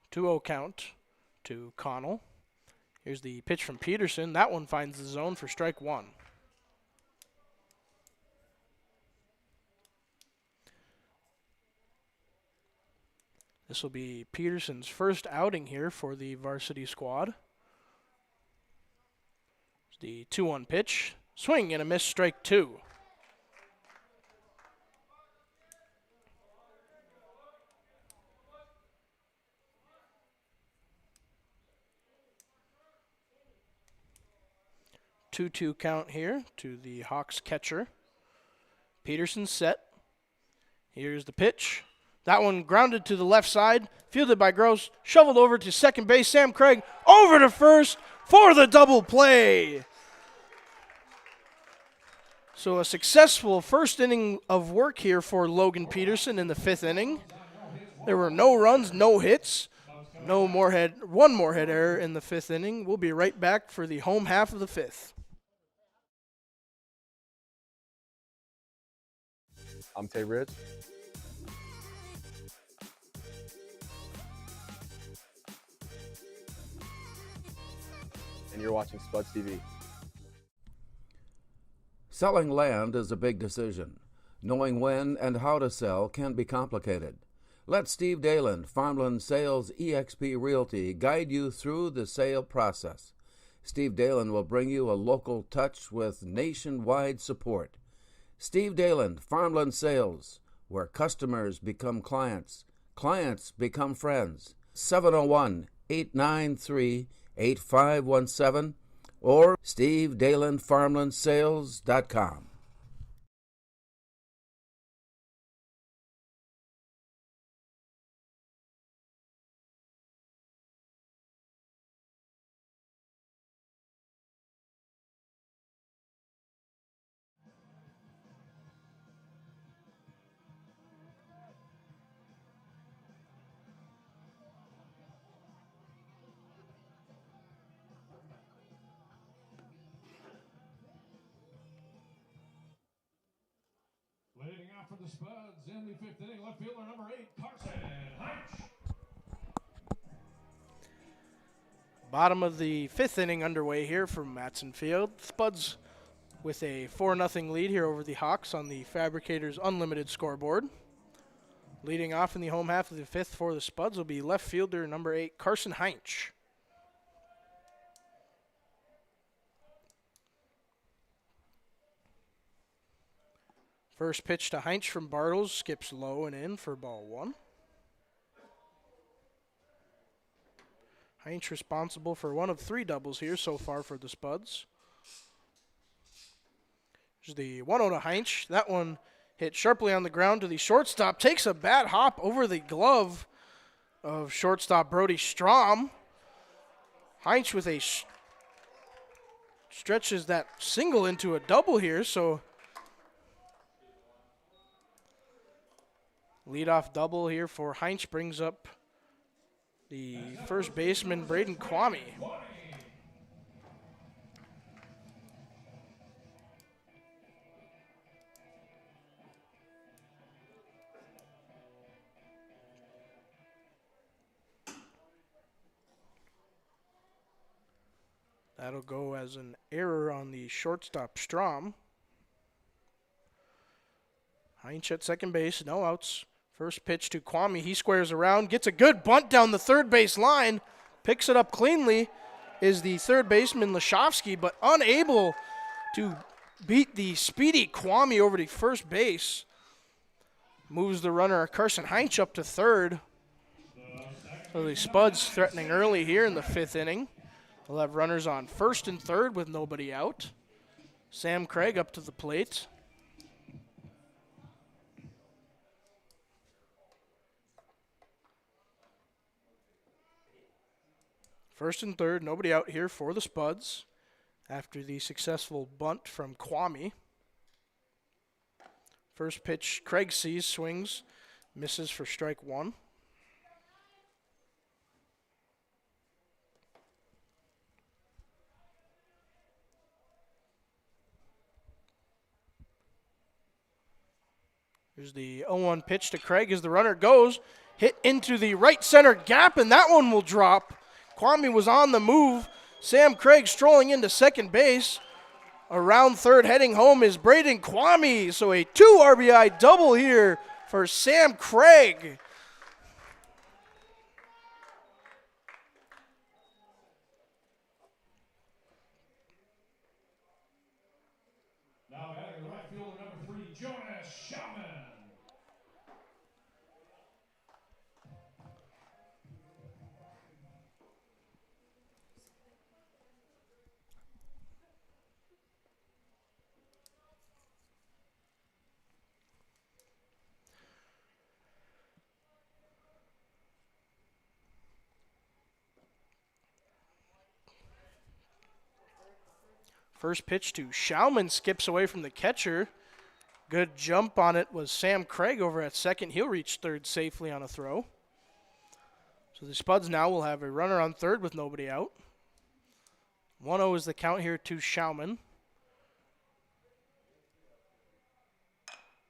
Two-0 count to Connell. Here's the pitch from Peterson. That one finds the zone for strike 1. This will be Peterson's first outing here for the varsity squad. The 2-1 pitch. Swing and a miss, strike 2. Two count here to the Hawks catcher. Peterson set. Here's the pitch. That one grounded to the left side, fielded by Gross, shoveled over to second base. Sam Craig over to first for the double play. So a successful first inning of work here for Logan Peterson in the 5th inning. There were no runs, no hits, one Moorhead error in the 5th inning. We'll be right back for the home half of the 5th. I'm Tay Rich. And you're watching Spuds TV. Selling land is a big decision. Knowing when and how to sell can be complicated. Let Steve Dalen, Farmland Sales eXp Realty, guide you through the sale process. Steve Dalen will bring you a local touch with nationwide support. Steve Dalen, Farmland Sales, where customers become clients, clients become friends. 701-893-8517 or stevedalenfarmlandsales.com. Leading off for the Spuds in the 5th inning, left fielder number 8, Carson Heinz. Bottom of the 5th inning underway here from Matson Field. Spuds with a 4-0 lead here over the Hawks on the Fabricators Unlimited scoreboard. Leading off in the home half of the 5th for the Spuds will be left fielder number 8, Carson Heinz. First pitch to Heinz from Bartles, skips low and in for ball 1. Heinz responsible for one of 3 doubles here so far for the Spuds. There's the 1-0 to Heinz. That one hit sharply on the ground to the shortstop. Takes a bad hop over the glove of shortstop Brody Strom. Heinz with a stretches that single into a double here, so leadoff double here for Heinz brings up the first baseman, Braden Kwame. That'll go as an error on the shortstop, Strom. Heinz at second base, no outs. First pitch to Kwame. He squares around, gets a good bunt down the third base line, picks it up cleanly, is the third baseman Lashovsky, but unable to beat the speedy Kwame over to first base. Moves the runner Carson Heinz up to third. So the Spuds threatening early here in the fifth inning. They'll have runners on first and third with nobody out. Sam Craig up to the plate. First and third, nobody out here for the Spuds after the successful bunt from Kwame. First pitch, Craig sees, swings, misses for strike one. Here's the 0-1 pitch to Craig as the runner goes, hit into the right center gap, and that one will drop. Kwame was on the move. Sam Craig strolling into second base. Around third, heading home is Braden Kwame. So a 2 RBI double here for Sam Craig. Now batting the right fielder, number 3, Jonas Schaumann. First pitch to Schaumann, skips away from the catcher. Good jump on it was Sam Craig over at second. He'll reach third safely on a throw. So the Spuds now will have a runner on third with nobody out. 1-0 is the count here to Schaumann.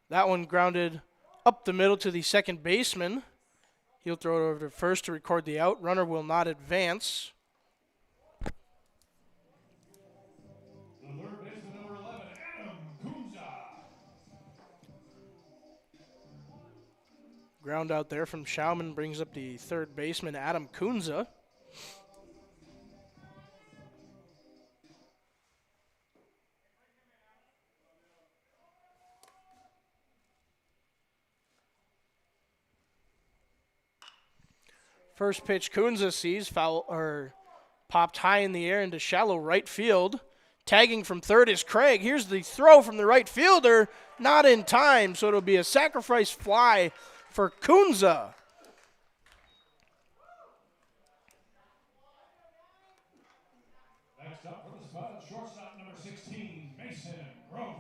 That one grounded up the middle to the second baseman. He'll throw it over to first to record the out. Runner will not advance. The third baseman, number 11, Adam Kunza. Ground out there from Schaumann brings up the third baseman, Adam Kunza. First pitch, Kunza sees foul or popped high in the air into shallow right field. Tagging from third is Craig. Here's the throw from the right fielder, not in time, so it'll be a sacrifice fly for Kunza. Next up for the Spuds, shortstop number 16, Mason Gross.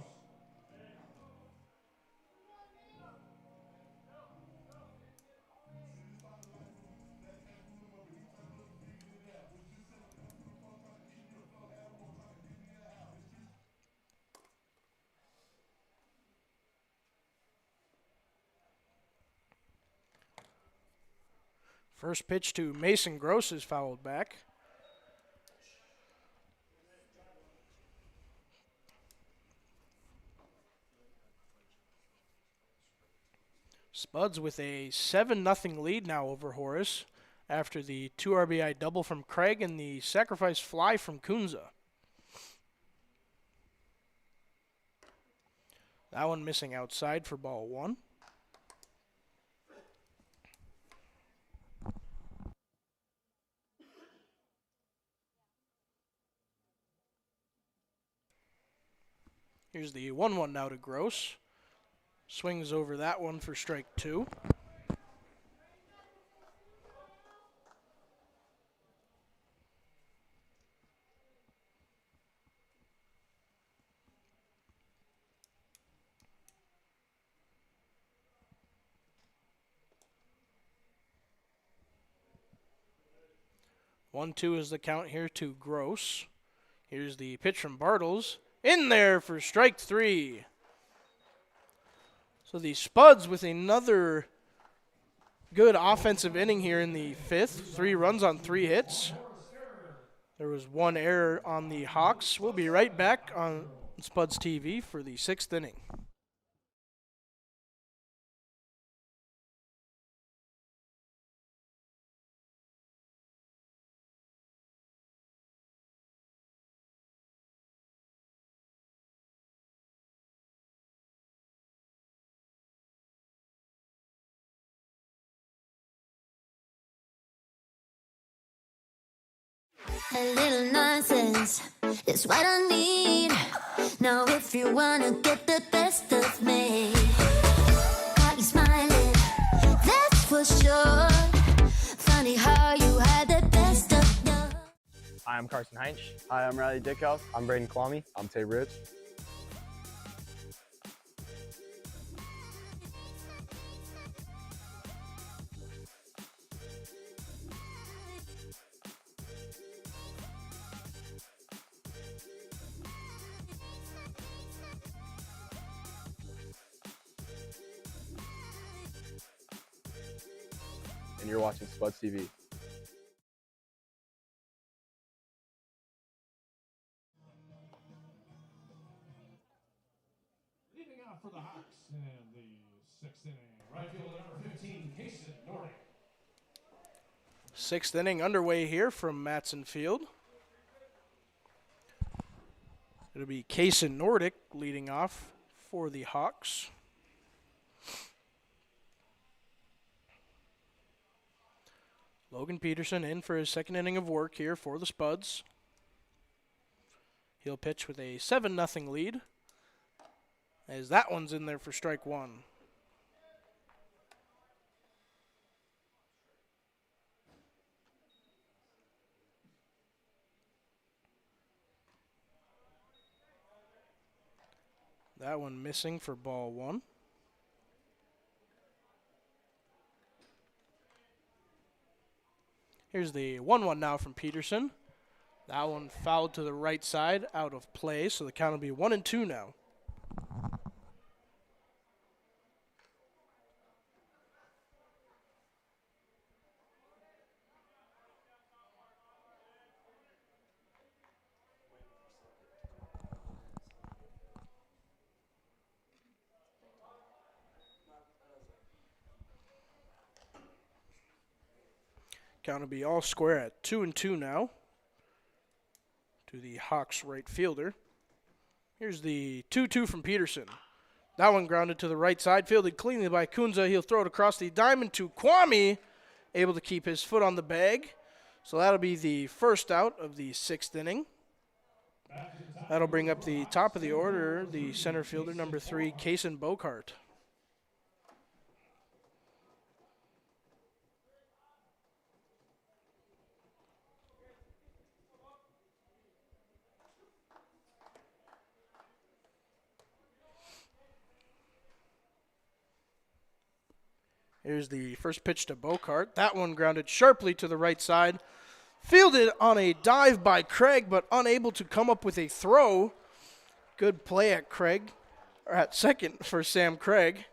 First pitch to Mason Gross is fouled back. Spuds with a 7-0 lead now over Horace after the 2 RBI double from Craig and the sacrifice fly from Kunza. That one missing outside for ball one. Here's the 1-1 now to Gross. Swings over that one for strike two. 1-2 is the count here to Gross. Here's the pitch from Bartles. In there for strike 3. So the Spuds with another good offensive inning here in the 5th. 3 runs on 3 hits. There was 1 error on the Hawks. We'll be right back on Spuds TV for the 6th inning. A little nonsense is what I need. Now if you wanna get the best of me, got you smiling, that's for sure. Funny how you had the best of me. Hi, I'm Carson Heinz. Hi, I'm Riley Dickhouse. I'm Braden Kwame. I'm Tay Rich. And you're watching Spuds TV. Leading out for the Hawks in the 6th inning, right fielder number 15, Kason Nordic. 6th inning underway here from Matson Field. It'll be Kason Nordic leading off for the Hawks. Logan Peterson in for his 2nd inning of work here for the Spuds. He'll pitch with a 7-0 lead, as that one's in there for strike 1. That one missing for ball 1. Here's the 1-1 now from Peterson. That one fouled to the right side, out of play, so the count will be 1-2 now. Count will be all square at 2-2 now to the Hawks right fielder. Here's the 2-2 from Peterson. That one grounded to the right side, fielded cleanly by Kunza. He'll throw it across the diamond to Kwame, able to keep his foot on the bag. So that'll be the first out of the 6th inning. That'll bring up the top of the order, the center fielder, number 3, Kason Bocart. Here's the first pitch to Bocart. That one grounded sharply to the right side. Fielded on a dive by Craig, but unable to come up with a throw. Good play at Craig, or at second for Sam Craig.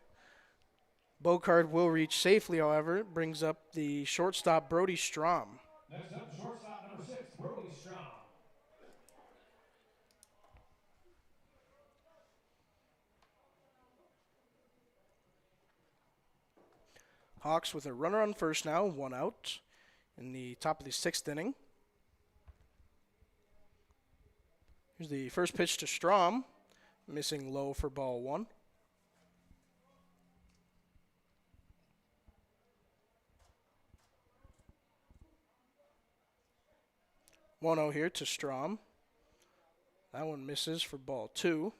Bocart will reach safely, however. It brings up the shortstop, Brody Strom. Next up, shortstop number 6, Brody Strom. Hawks with a runner on first now, 1 out in the top of the 6th inning. Here's the first pitch to Strom, missing low for ball 1. One-0 here to Strom. That one misses for ball 2.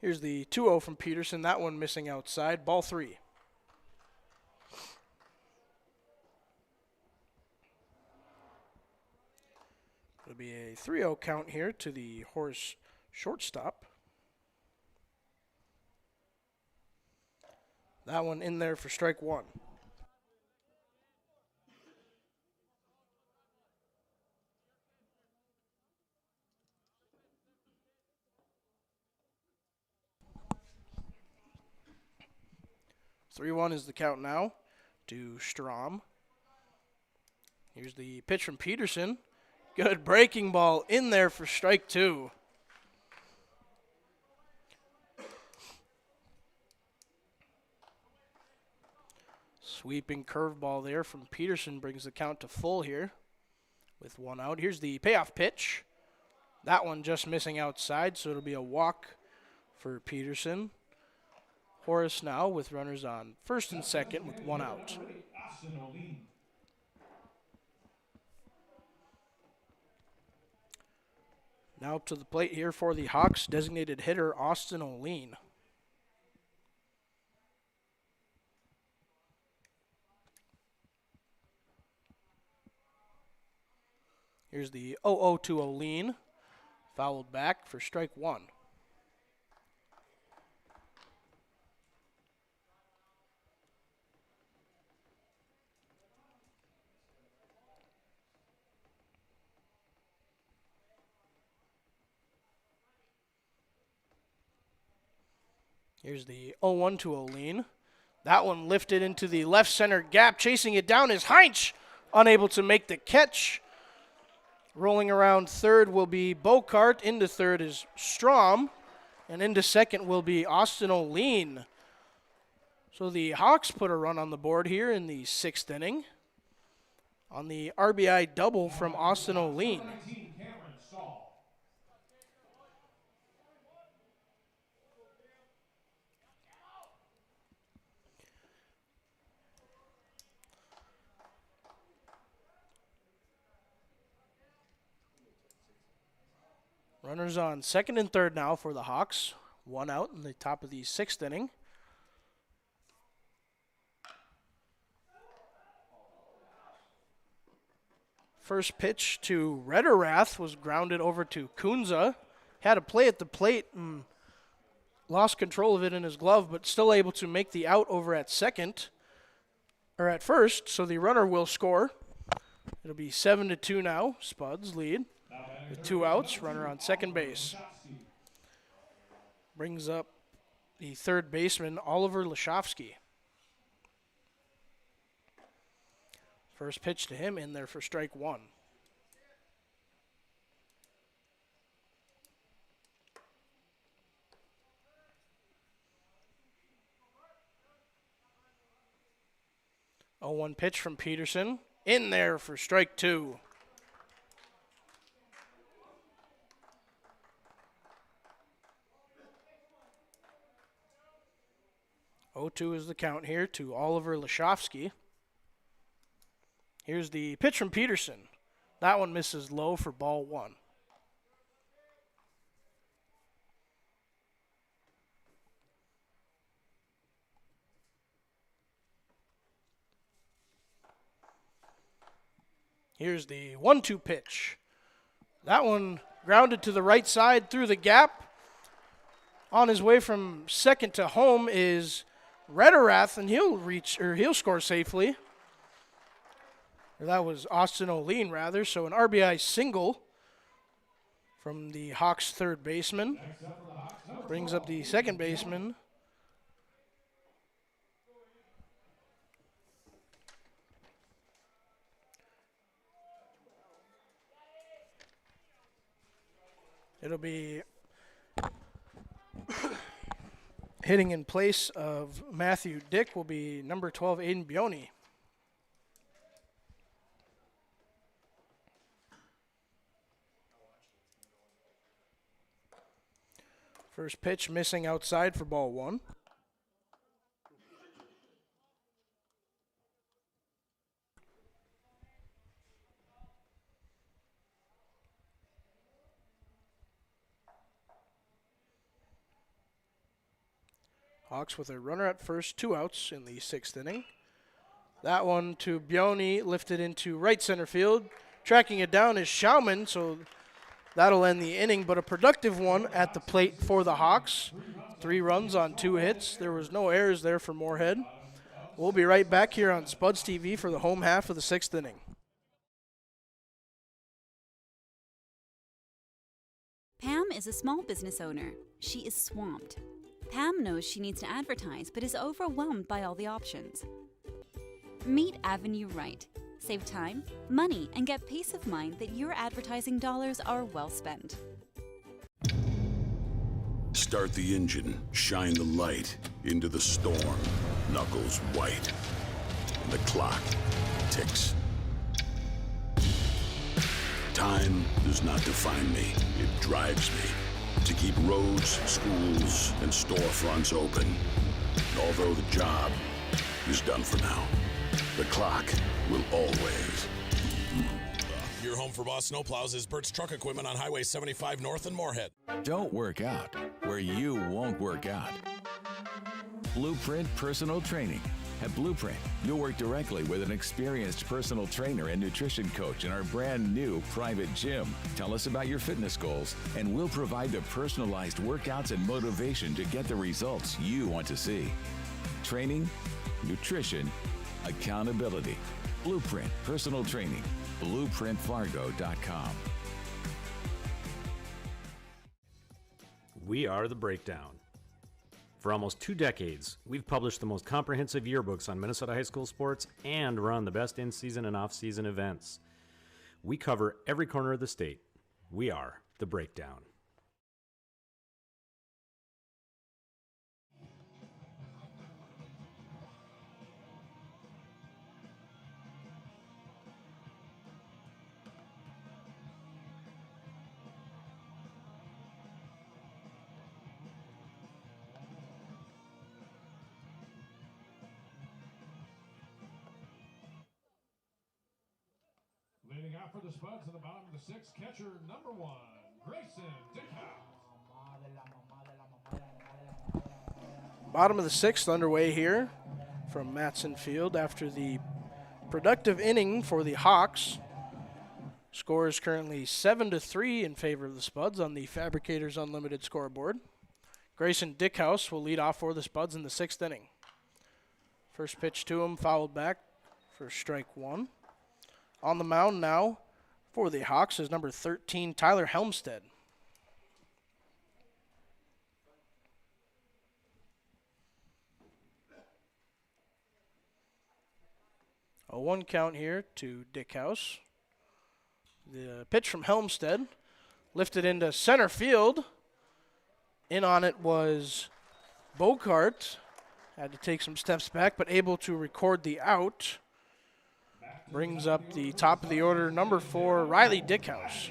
Here's the 2-0 from Peterson. That one missing outside. Ball 3. It'll be a 3-0 count here to the Horace shortstop. That one in there for strike one. Three-one is the count now to Strom. Here's the pitch from Peterson. Good breaking ball in there for strike two. Sweeping curveball there from Peterson brings the count to full here with one out. Here's the payoff pitch. That one just missing outside, so it'll be a walk for Peterson. Horace now with runners on first and second with one out. Now up to the plate here for the Hawks, designated hitter Austin O'Lean. Here's the 0-0 to O'Lean, fouled back for strike one. Here's the 0-1 to O'Lean. That one lifted into the left center gap. Chasing it down is Heinz, unable to make the catch. Rolling around third will be Bocart. Into third is Strom. And into second will be Austin O'Lean. So the Hawks put a run on the board here in the sixth inning on the RBI double from Austin O'Lean. Runners on second and third now for the Hawks. One out in the top of the sixth inning. First pitch to Rederath was grounded over to Kunza. Had a play at the plate and lost control of it in his glove, but still able to make the out over at second, or at first, so the runner will score. It'll be 7-2 now. Spuds lead with two outs, runner on second base. Brings up the third baseman, Oliver Lashovsky. First pitch to him in there for strike one. A 0-1 pitch from Peterson. In there for strike two. (0-2) is the count here to Oliver Lashovsky. Here's the pitch from Peterson. That one misses low for ball one. Here's the 1-2 pitch. That one grounded to the right side through the gap. On his way from second to home is Rederath, and he'll score safely. Or that was Austin O'Lean, rather. So an RBI single from the Hawks' third baseman. Brings up the second baseman. It'll be hitting in place of Matthew Dick will be number 12, Aiden Bioni. First pitch missing outside for ball one. Hawks with a runner at first, two outs in the sixth inning. That one to Bioni, lifted into right center field. Tracking it down is Schauman, so that'll end the inning, but a productive one at the plate for the Hawks. 3 runs on 2 hits. There was no errors there for Moorhead. We'll be right back here on Spuds TV for the home half of the 6th inning. Pam is a small business owner. She is swamped. Pam knows she needs to advertise, but is overwhelmed by all the options. Meet Avenue Right. Save time, money, and get peace of mind that your advertising dollars are well spent. Start the engine, shine the light into the storm. Knuckles white. And the clock ticks. Time does not define me. It drives me to keep roads, schools, and storefronts open. Although the job is done for now, the clock will always. Your home for Boss Snowplows is Bert's Truck Equipment on Highway 75 North in Moorhead. Don't work out where you won't work out. Blueprint Personal Training. At Blueprint, you'll work directly with an experienced personal trainer and nutrition coach in our brand new private gym. Tell us about your fitness goals, and we'll provide the personalized workouts and motivation to get the results you want to see. Training, nutrition, accountability. Blueprint Personal Training. BlueprintFargo.com. We are The Breakdown. For almost 2 decades, we've published the most comprehensive yearbooks on Minnesota high school sports and run the best in-season and off-season events. We cover every corner of the state. We are The Breakdown. Leading out for the Spuds in the bottom of the 6th, catcher number 1, Grayson Dickhouse. Bottom of the 6th underway here from Matson Field after the productive inning for the Hawks. Score is currently 7-3 in favor of the Spuds on the Fabricators Unlimited scoreboard. Grayson Dickhouse will lead off for the Spuds in the 6th inning. First pitch to him, fouled back for strike 1. On the mound now for the Hawks is number 13, Tyler Helmstead. A 1 count here to Dickhouse. The pitch from Helmstead lifted into center field. In on it was Bogart. Had to take some steps back, but able to record the out. Brings up the top of the order, number 4, Riley Dickhouse.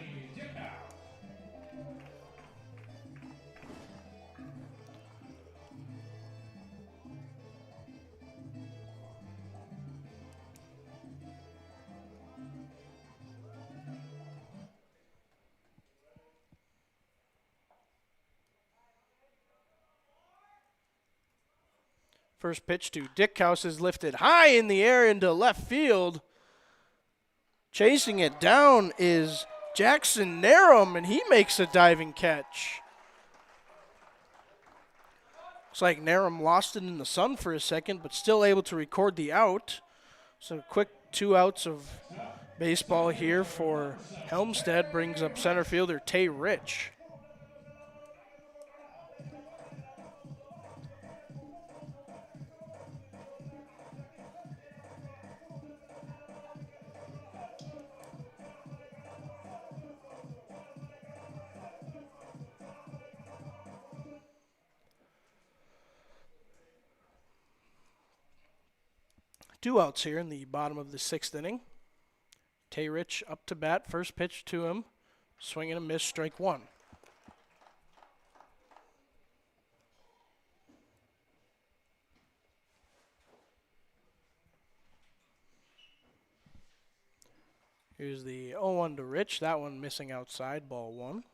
First pitch to Dickhouse is lifted high in the air into left field. Chasing it down is Jackson Narum, and he makes a diving catch. Looks like Narum lost it in the sun for a second, but still able to record the out. So quick 2 outs of baseball here for Helmstead. Brings up center fielder Tay Rich. Two outs here in the bottom of the 6th inning. Tay Rich up to bat. First pitch to him. Swing and a miss, strike 1. Here's the 0-1 to Rich. That one missing outside, ball 1.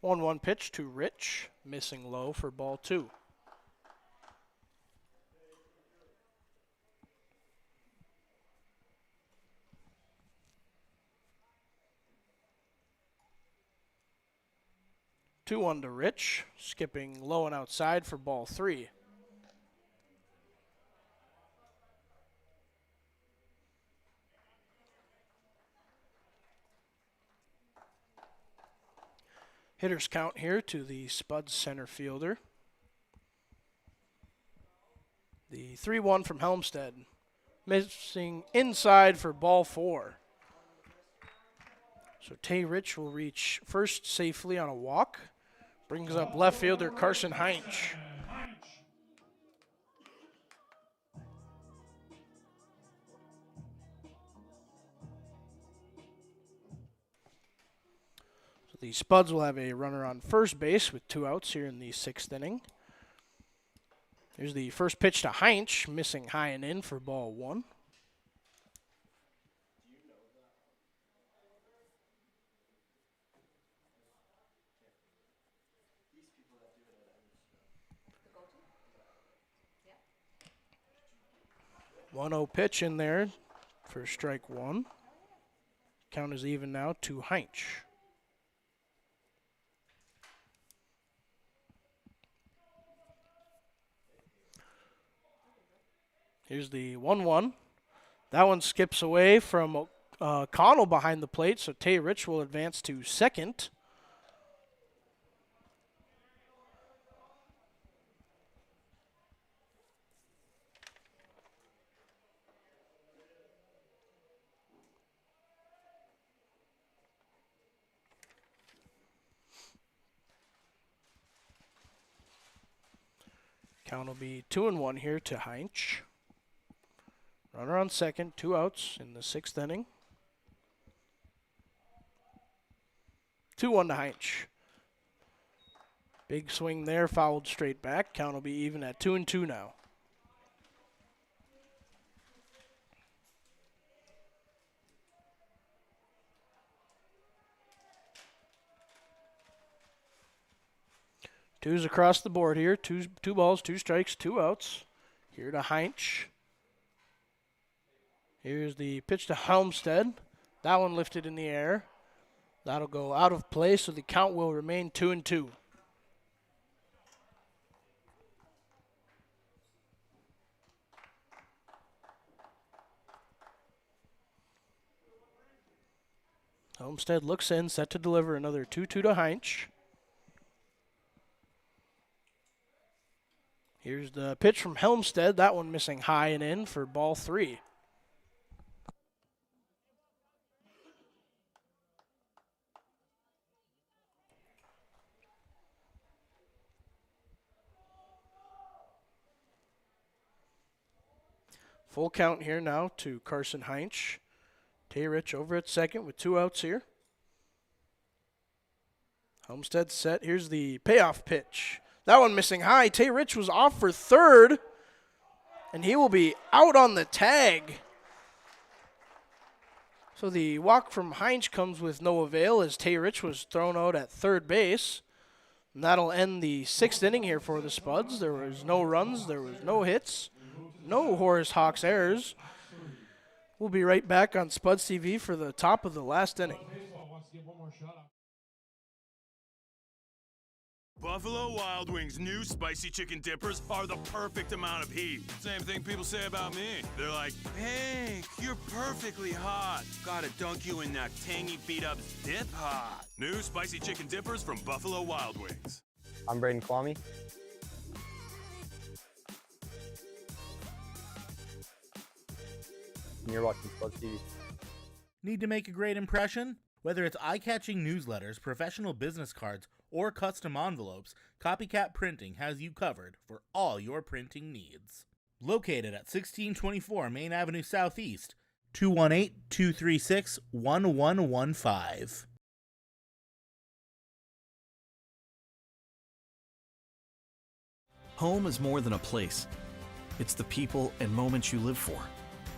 1-1 pitch to Rich, missing low for ball 2. Two one to Rich, skipping low and outside for ball 3. Hitters count here to the Spuds center fielder. The 3-1 from Helmstead, missing inside for ball 4. So Tay Rich will reach first safely on a walk. Brings up left fielder Carson Heinch. So the Spuds will have a runner on first base with 2 outs here in the 6th inning. Here's the first pitch to Heinch, missing high and in for ball 1. One 1-0 pitch in there for strike 1. Count is even now to Heinch. Here's the 1-1. That one skips away from Connell behind the plate, so Tay Rich will advance to second. Count will be 2-1 here to Heinch. Runner on second, 2 outs in the 6th inning. 2-1 to Heinch. Big swing there, fouled straight back. Count will be even at 2-2 now. Twos across the board here. Two balls, 2 strikes, 2 outs. Here to Heinch. Here's the pitch to Helmstead. That one lifted in the air. That'll go out of play, so the count will remain 2-2. Helmstead looks in, set to deliver another 2-2 to Heinch. Here's the pitch from Helmstead. That one missing high and in for ball 3. Full count here now to Carson Heinch. Tay Rich over at second with 2 outs here. Helmstead set. Here's the payoff pitch. That one missing high. Tay Rich was off for third, and he will be out on the tag. So the walk from Heinch comes with no avail as Tay Rich was thrown out at third base. And that'll end the 6th inning here for the Spuds. There was no runs. There was no hits. No Horace Hawks errors. We'll be right back on Spuds TV for the top of the last inning. Buffalo Wild Wings' new spicy chicken dippers are the perfect amount of heat. Same thing people say about me. They're like, hey, you're perfectly hot. Gotta dunk you in that tangy beat-up dip hot. New spicy chicken dippers from Buffalo Wild Wings. I'm Braden Kwame. And you're watching Spuds TV. Need to make a great impression? Whether it's eye-catching newsletters, professional business cards, or custom envelopes, Copycat Printing has you covered for all your printing needs. Located at 1624 Main Avenue Southeast, 218-236-1115. Home is more than a place. It's the people and moments you live for.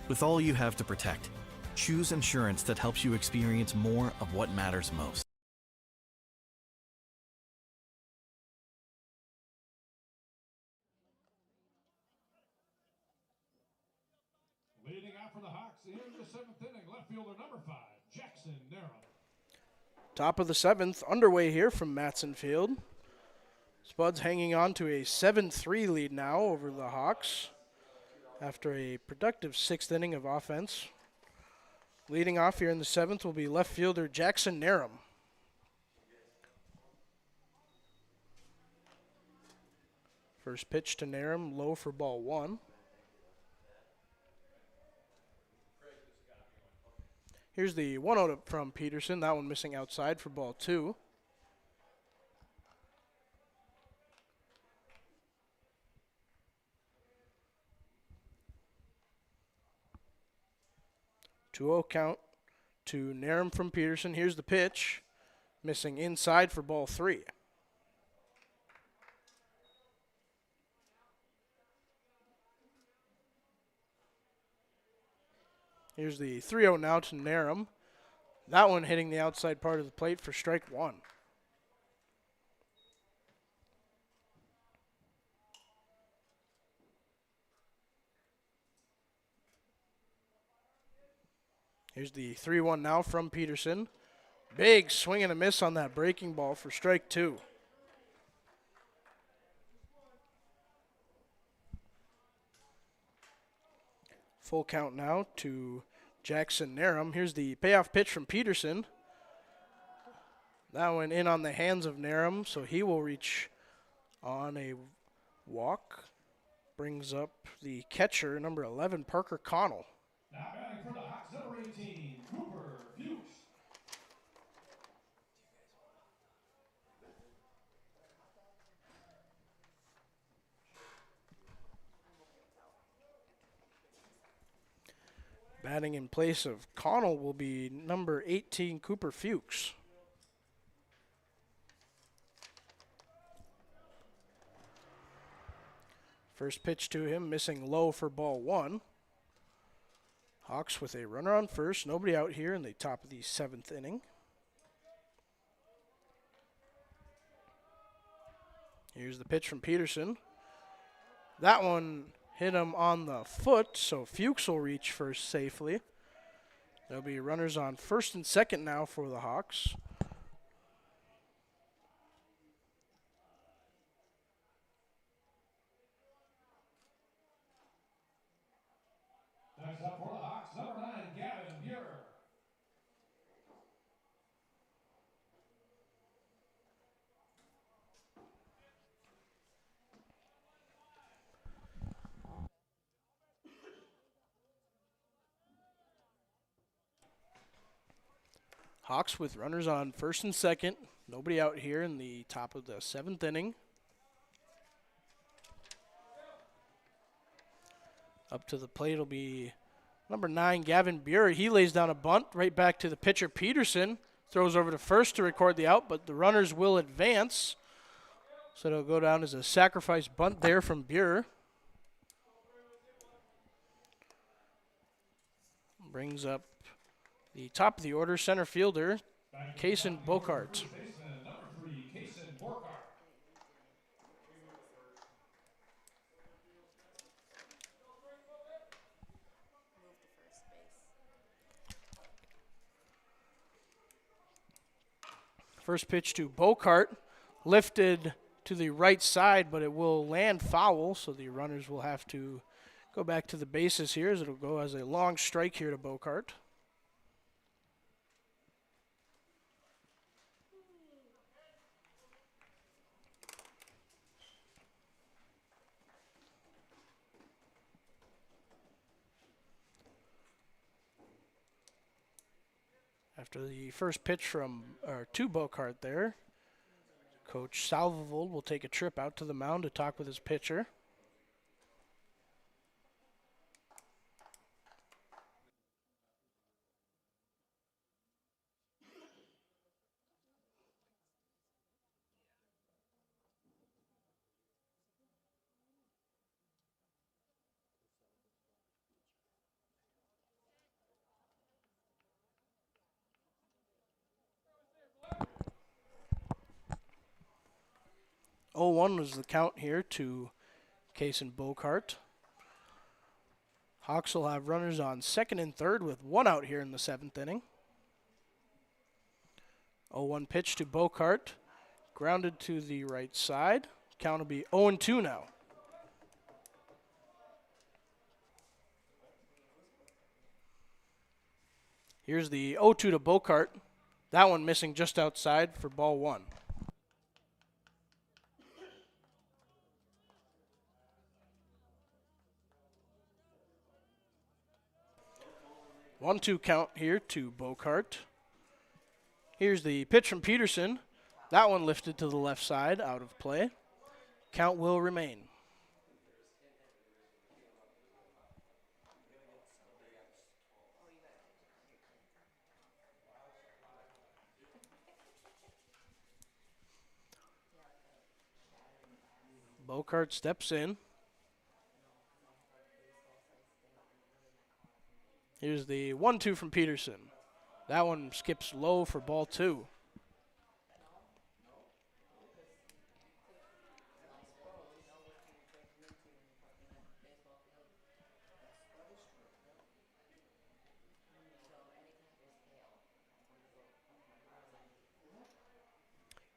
With all you have to protect, choose insurance that helps you experience more of what matters most. for the Hawks in the 7th inning. Left fielder number 5, Jackson Narrow. Top of the 7th, underway here from Matson Field. Spuds hanging on to a 7-3 lead now over the Hawks after a productive 6th inning of offense. Leading off here in the 7th will be left fielder Jackson Narum. First pitch to Narum, low for ball 1. Here's the 1-0 from Peterson. That one missing outside for ball 2. Two-0 count to Narum from Peterson. Here's the pitch. Missing inside for ball 3. Here's the 3-0 now to Narum. That one hitting the outside part of the plate for strike 1. Here's the 3-1 now from Peterson. Big swing and a miss on that breaking ball for strike 2. Full count now to Jackson Narum. Here's the payoff pitch from Peterson. That one in on the hands of Narum, so he will reach on a walk. Brings up the catcher, number 11, Parker Connell. Now batting for the Hawks, number 18, Cooper Fuchs. Batting in place of Connell will be number 18, Cooper Fuchs. First pitch to him, missing low for ball 1. Hawks with a runner on first, nobody out here in the top of the 7th inning. Here's the pitch from Peterson. That one hit him on the foot, so Fuchs will reach first safely. There'll be runners on first and second now for the Hawks. Next up for the Hawks, number 9, Gavin Buer. Hawks with runners on first and second. Nobody out here in the top of the 7th inning. Up to the plate will be number 9, Gavin Buer. He lays down a bunt right back to the pitcher, Peterson. Throws over to first to record the out, but the runners will advance. So it'll go down as a sacrifice bunt there from Buer. Brings up the top of the order, center fielder, Kaysen Bocart. Number 3, Kaysen Borkart. First pitch to Bocart, lifted to the right side, but it will land foul, so the runners will have to go back to the bases here as it'll go as a long strike here to Bocart. After the first pitch to Bocart there, Coach Salvold will take a trip out to the mound to talk with his pitcher. Oh, 0-1 was the count here to Kaysen Bocart. Hawks will have runners on second and third with one out here in the 7th inning. 0-1 pitch to Bocart. Grounded to the right side. Count will be 0-2 now. Here's the 0-2 to Bocart. That one missing just outside for ball 1. 1-2 count here to Bocart. Here's the pitch from Peterson. That one lifted to the left side, out of play. Count will remain. Bocart steps in. Here's the 1-2 from Peterson. That one skips low for ball 2.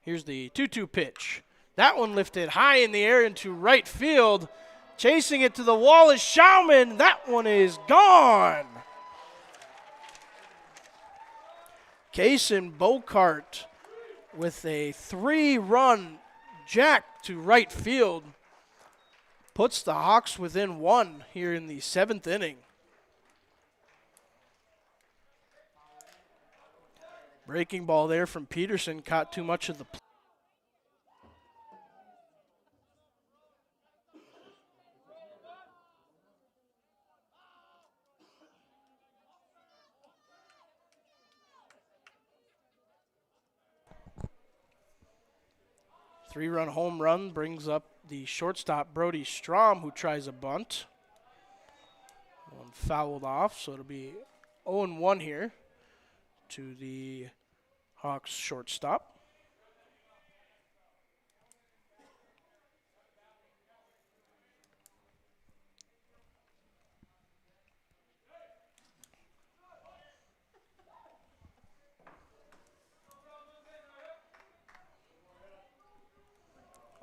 Here's the 2-2 pitch. That one lifted high in the air into right field. Chasing it to the wall is Schauman. That one is gone. Kaysen Bocart with a 3-run jack to right field puts the Hawks within 1 here in the 7th inning. Breaking ball there from Peterson caught too much of the play. Three-run home run brings up the shortstop, Brody Strom, who tries a bunt. One fouled off, so it'll be 0-1 here to the Hawks shortstop.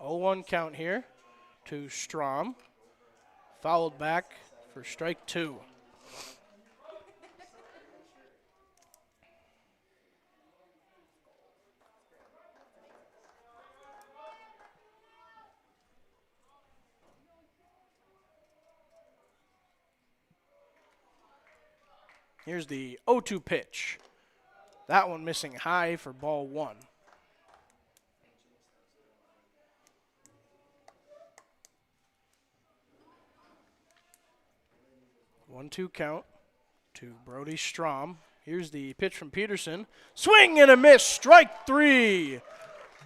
Oh, 0-1 count here to Strom. Fouled back for strike 2. Here's the 0-2 pitch. That one missing high for ball 1. One-two count to Brody Strom. Here's the pitch from Peterson. Swing and a miss, strike 3.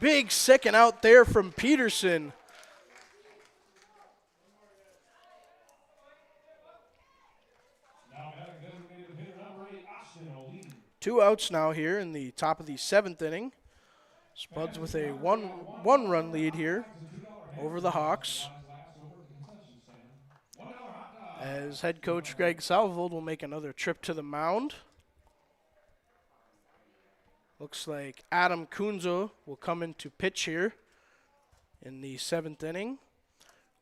Big second out there from Peterson. Two outs now here in the top of the 7th inning. Spuds with a one-run lead here over the Hawks, as head coach Greg Salvold will make another trip to the mound. Looks like Adam Kunzo will come in to pitch here in the 7th inning.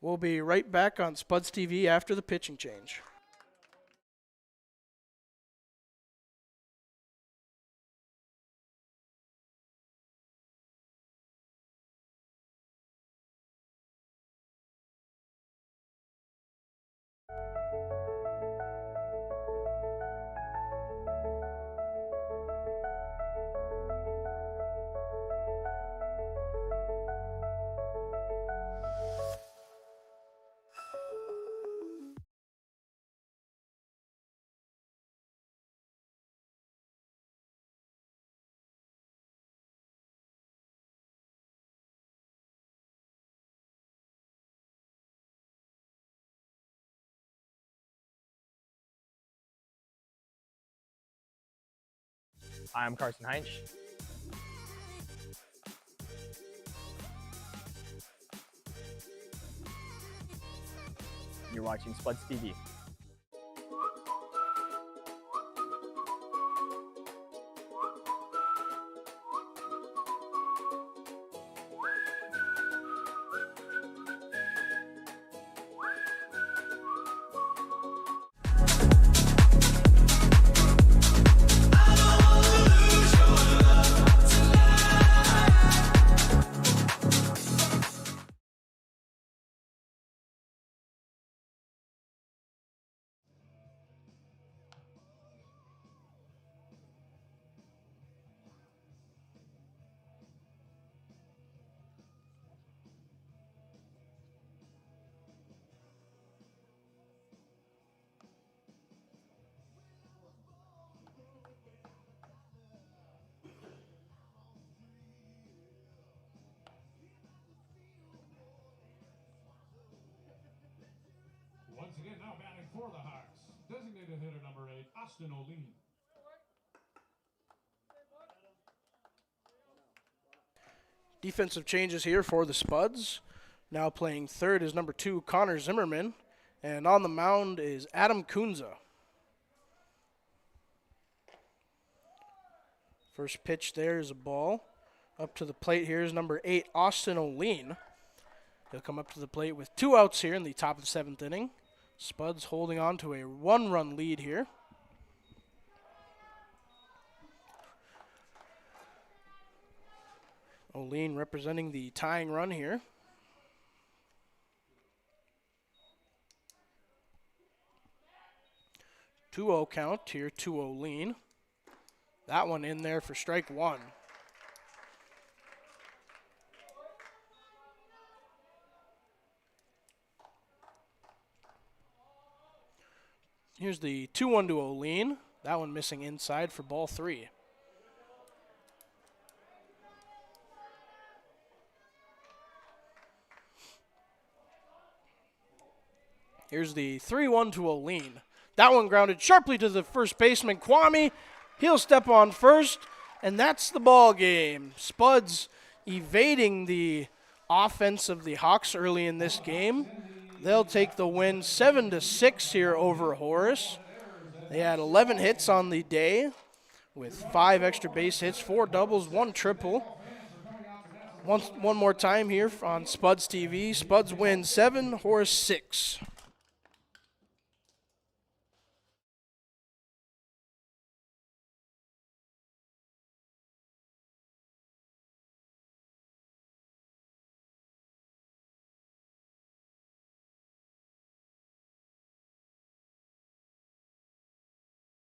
We'll be right back on Spuds TV after the pitching change. I'm Carson Heinz. You're watching Spuds TV. For the Hawks, designated hitter number 8, Austin O'Lean. Defensive changes here for the Spuds. Now playing third is number 2, Connor Zimmerman. And on the mound is Adam Kunza. First pitch there is a ball. Up to the plate here is number 8, Austin O'Lean. He'll come up to the plate with 2 outs here in the top of the 7th inning. Spuds holding on to a 1-run lead here. O'Lean representing the tying run here. Two-0 count here to O'Lean. That one in there for strike 1. Here's the 2-1 to O'Lean. That one missing inside for ball 3. Here's the 3-1 to O'Lean. That one grounded sharply to the first baseman, Kwame. He'll step on first, and that's the ball game. Spuds evading the offense of the Hawks early in this game. They'll take the win 7-6 here over Horace. They had 11 hits on the day with 5 extra base hits, 4 doubles, 1 triple. One more time here on Spuds TV. Spuds win 7, Horace 6.